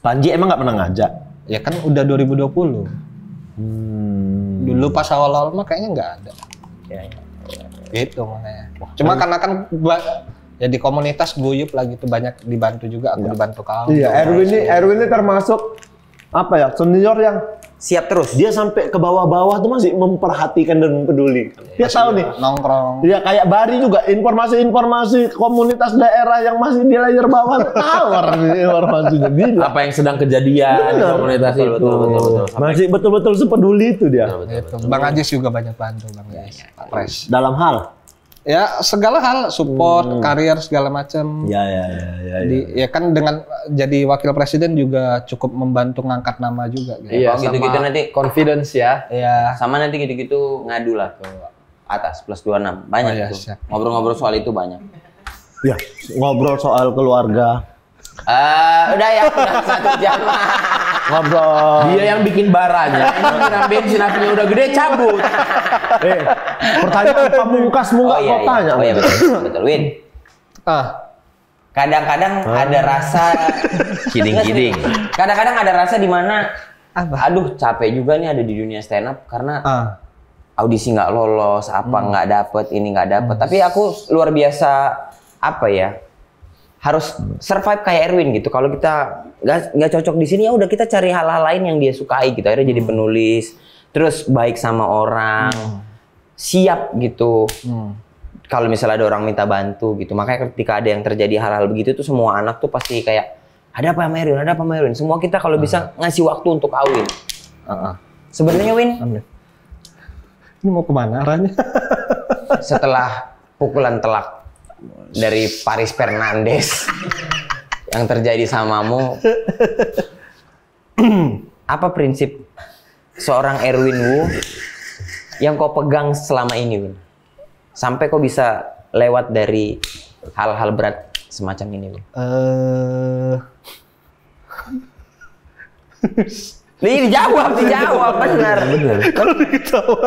Panji emang nggak pernah ngajak? Ya kan udah 2020. Dulu pas awal-awal mah kayaknya nggak ada. Gitu makanya. Cuma karena kan ya di komunitas guyup lah gitu, banyak dibantu juga, aku dibantu kau. Iya, Erwin ini termasuk apa ya, senior yang siap terus. dia sampai ke bawah-bawah tuh masih memperhatikan dan peduli. Dia tahu nih, Nongkrong. ya kayak Bari juga, informasi-informasi komunitas daerah yang masih di layer bawah tawar nih informasinya. Gila. Apa yang sedang kejadian di komunitas itu. Betul. Masih betul-betul sepeduli itu dia. Gitu. Bang Ajis juga banyak bantu, Bang Ajis. Pres. Dalam hal. Ya segala hal, support, karir segala macam. Ya. Ya kan dengan jadi wakil presiden juga cukup membantu ngangkat nama juga. Gitu. Iya, Gitu-gitu nanti confidence ya. Ya. sama nanti gitu-gitu ngadu lah ke atas plus 26. Banyak Oh, iya, tuh. siap. Ngobrol-ngobrol soal itu banyak. Ya, ngobrol soal keluarga. Udah ya, udah 1 jam. Ngobrol. Dia yang bikin baranya, ini nyiram bensin apinya udah gede cabut. Pertanyaan pamungkasmu nggak kau tanya. Oh iya betul. Win. Kadang-kadang ada rasa Kidding. Kadang-kadang ada rasa di mana aduh capek juga nih ada di dunia stand up karena audisi nggak lolos, nggak dapet, ini nggak dapet. Tapi aku luar biasa apa ya? Harus survive kayak Erwin gitu. Kalau kita nggak cocok di sini ya udah kita cari hal-hal lain yang dia sukai gitu. Akhirnya jadi penulis, terus baik sama orang, siap gitu. Kalau misalnya ada orang minta bantu gitu. Makanya ketika ada yang terjadi hal-hal begitu tuh semua anak tuh pasti kayak ada apa sama Erwin? Semua kita kalau bisa ngasih waktu untuk Awin. Sebenarnya Win, Ini mau kemana arahnya? setelah pukulan telak dari Paris Fernandes yang terjadi samamu, apa prinsip seorang Erwin Wu yang kau pegang selama ini, Win? Sampai kau bisa lewat dari hal-hal berat semacam ini, Win? Dijawab benar. Kalau dijawab.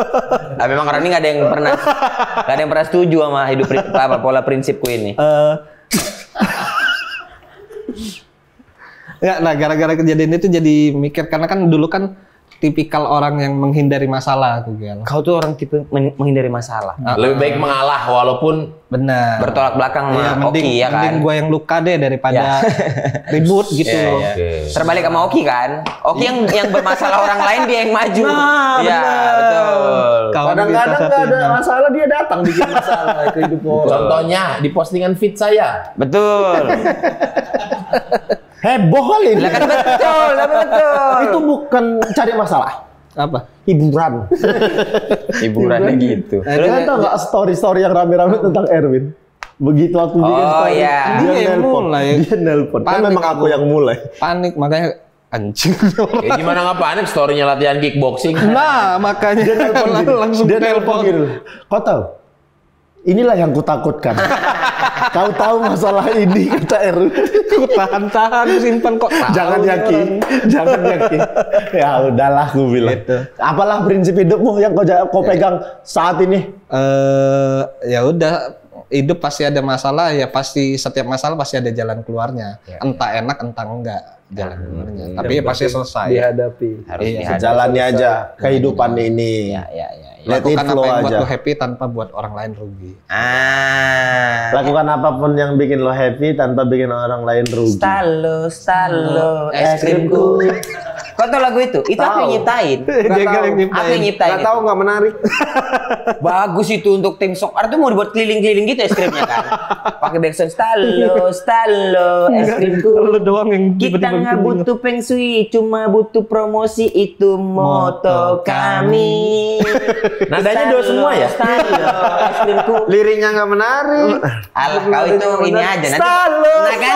Nah, memang orang ini nggak ada yang pernah setuju sama hidup pola prinsipku ini. Ya, nah gara-gara kejadian itu jadi mikir karena kan dulu kan tipikal orang yang menghindari masalah tuh, Gel. Kau tuh orang tipe menghindari masalah. Lebih baik mengalah walaupun Benar. Bertolak belakang sama Oki ya kan. Mending gue yang luka deh daripada ribut gitu. Terbalik sama Oki kan. Oki yang bermasalah orang lain dia yang maju. Iya, betul. Kadang-kadang nggak ada masalah dia datang bikin masalah ke hidup orang. contohnya di postingan feed saya. Betul. Heboh kali ini. Lah kan betul. Itu bukan cari masalah. Apa? Hiburan. Hiburannya gitu. Kalian tau nggak story-story yang rame-rame tentang Erwin? Begitu aku bikin story, iya. dia nelpon. Kan memang aku yang mulai. Panik makanya anjing. Ya gimana nggak panik, story-nya latihan kickboxing. Nah, makanya langsung Dia nelpon gitu. Kau tahu? Inilah yang kutakutkan. Kau tahu masalah ini, kata Erwin. Ku tahan-tahan simpan kok. Jangan yakin. Ya udahlah, aku bilang. Gitu. Apalah prinsip hidupmu yang kau pegang saat ini? Ya udah, hidup pasti ada masalah, ya pasti setiap masalah pasti ada jalan keluarnya. Entah enak, entah enggak jalan keluarnya. Tapi ya pasti selesai. Dihadapi. Harus Sejalannya aja kehidupan ini. Ya. Let it Lakukan apa flow yang buat aja. lo happy tanpa buat orang lain rugi. Lakukan apapun yang bikin lo happy tanpa bikin orang lain rugi. Stalo, es krimku. Kau tau lagu itu? Itu aku yang nyiptain. Aku yang nyiptain. Nggak tahu, nggak menarik. Bagus itu untuk tim sok art tuh mau dibuat keliling-keliling gitu es krimnya kan. Pakai backsound stalo, es krimku. Lo doang yang Kita nggak butuh peng shui, cuma butuh promosi, itu moto kami. Nadanya dua semua ya? Stalo, es krimku. Liriknya nggak menarik. Alah, kau itu ini aja nanti. Nah kan?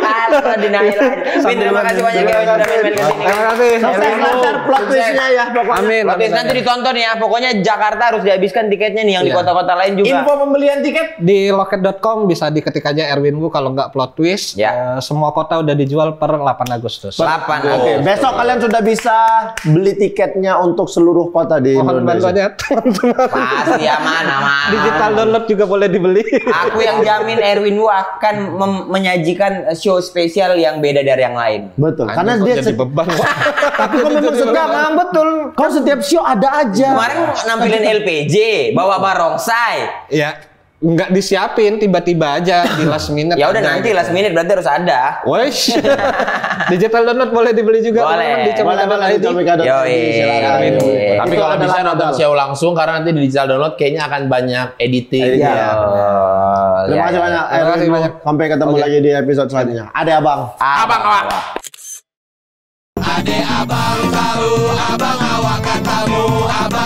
Alah, denial aja. Vin, terima kasih banyak ya udah main-main kesini. Terima kasih. Lancar plot twistnya ya pokoknya. Amin. Oke, nanti ditonton ya. Pokoknya Jakarta harus dihabiskan tiketnya nih yang di kota-kota lain juga. Info pembelian tiket Di loket.com bisa diketik aja Erwin Wu kalau nggak plot twist. Ya. Semua kota udah dijual per 8 Agustus. 8. Oke, besok kalian sudah bisa beli tiketnya untuk seluruh kota di Mohon Indonesia. bantuannya teman-teman. Pasti aman. Digital download juga boleh dibeli. Aku yang jamin Erwin Wu akan menyajikan show spesial yang beda dari yang lain. Betul, karena dia jadi beban. tapi kau memang Enggak, memang betul. kau setiap show ada aja. Kemarin nampilin LPG, bawa barongsai. Ya, nggak disiapin, tiba-tiba aja di last minute. Ya udah ada nanti gitu. last minute berarti harus ada. Wesh. Digital download boleh dibeli juga. Boleh. Di Comika.id. Yoi. Tapi kalau bisa nonton show langsung karena nanti di digital download kayaknya akan banyak editing. Iya. Terima kasih ya. banyak. Terima kasih banyak. Sampai ketemu lagi di episode selanjutnya. Ada abang. Abang awak. Ade abang tahu, abang awak katamu, abang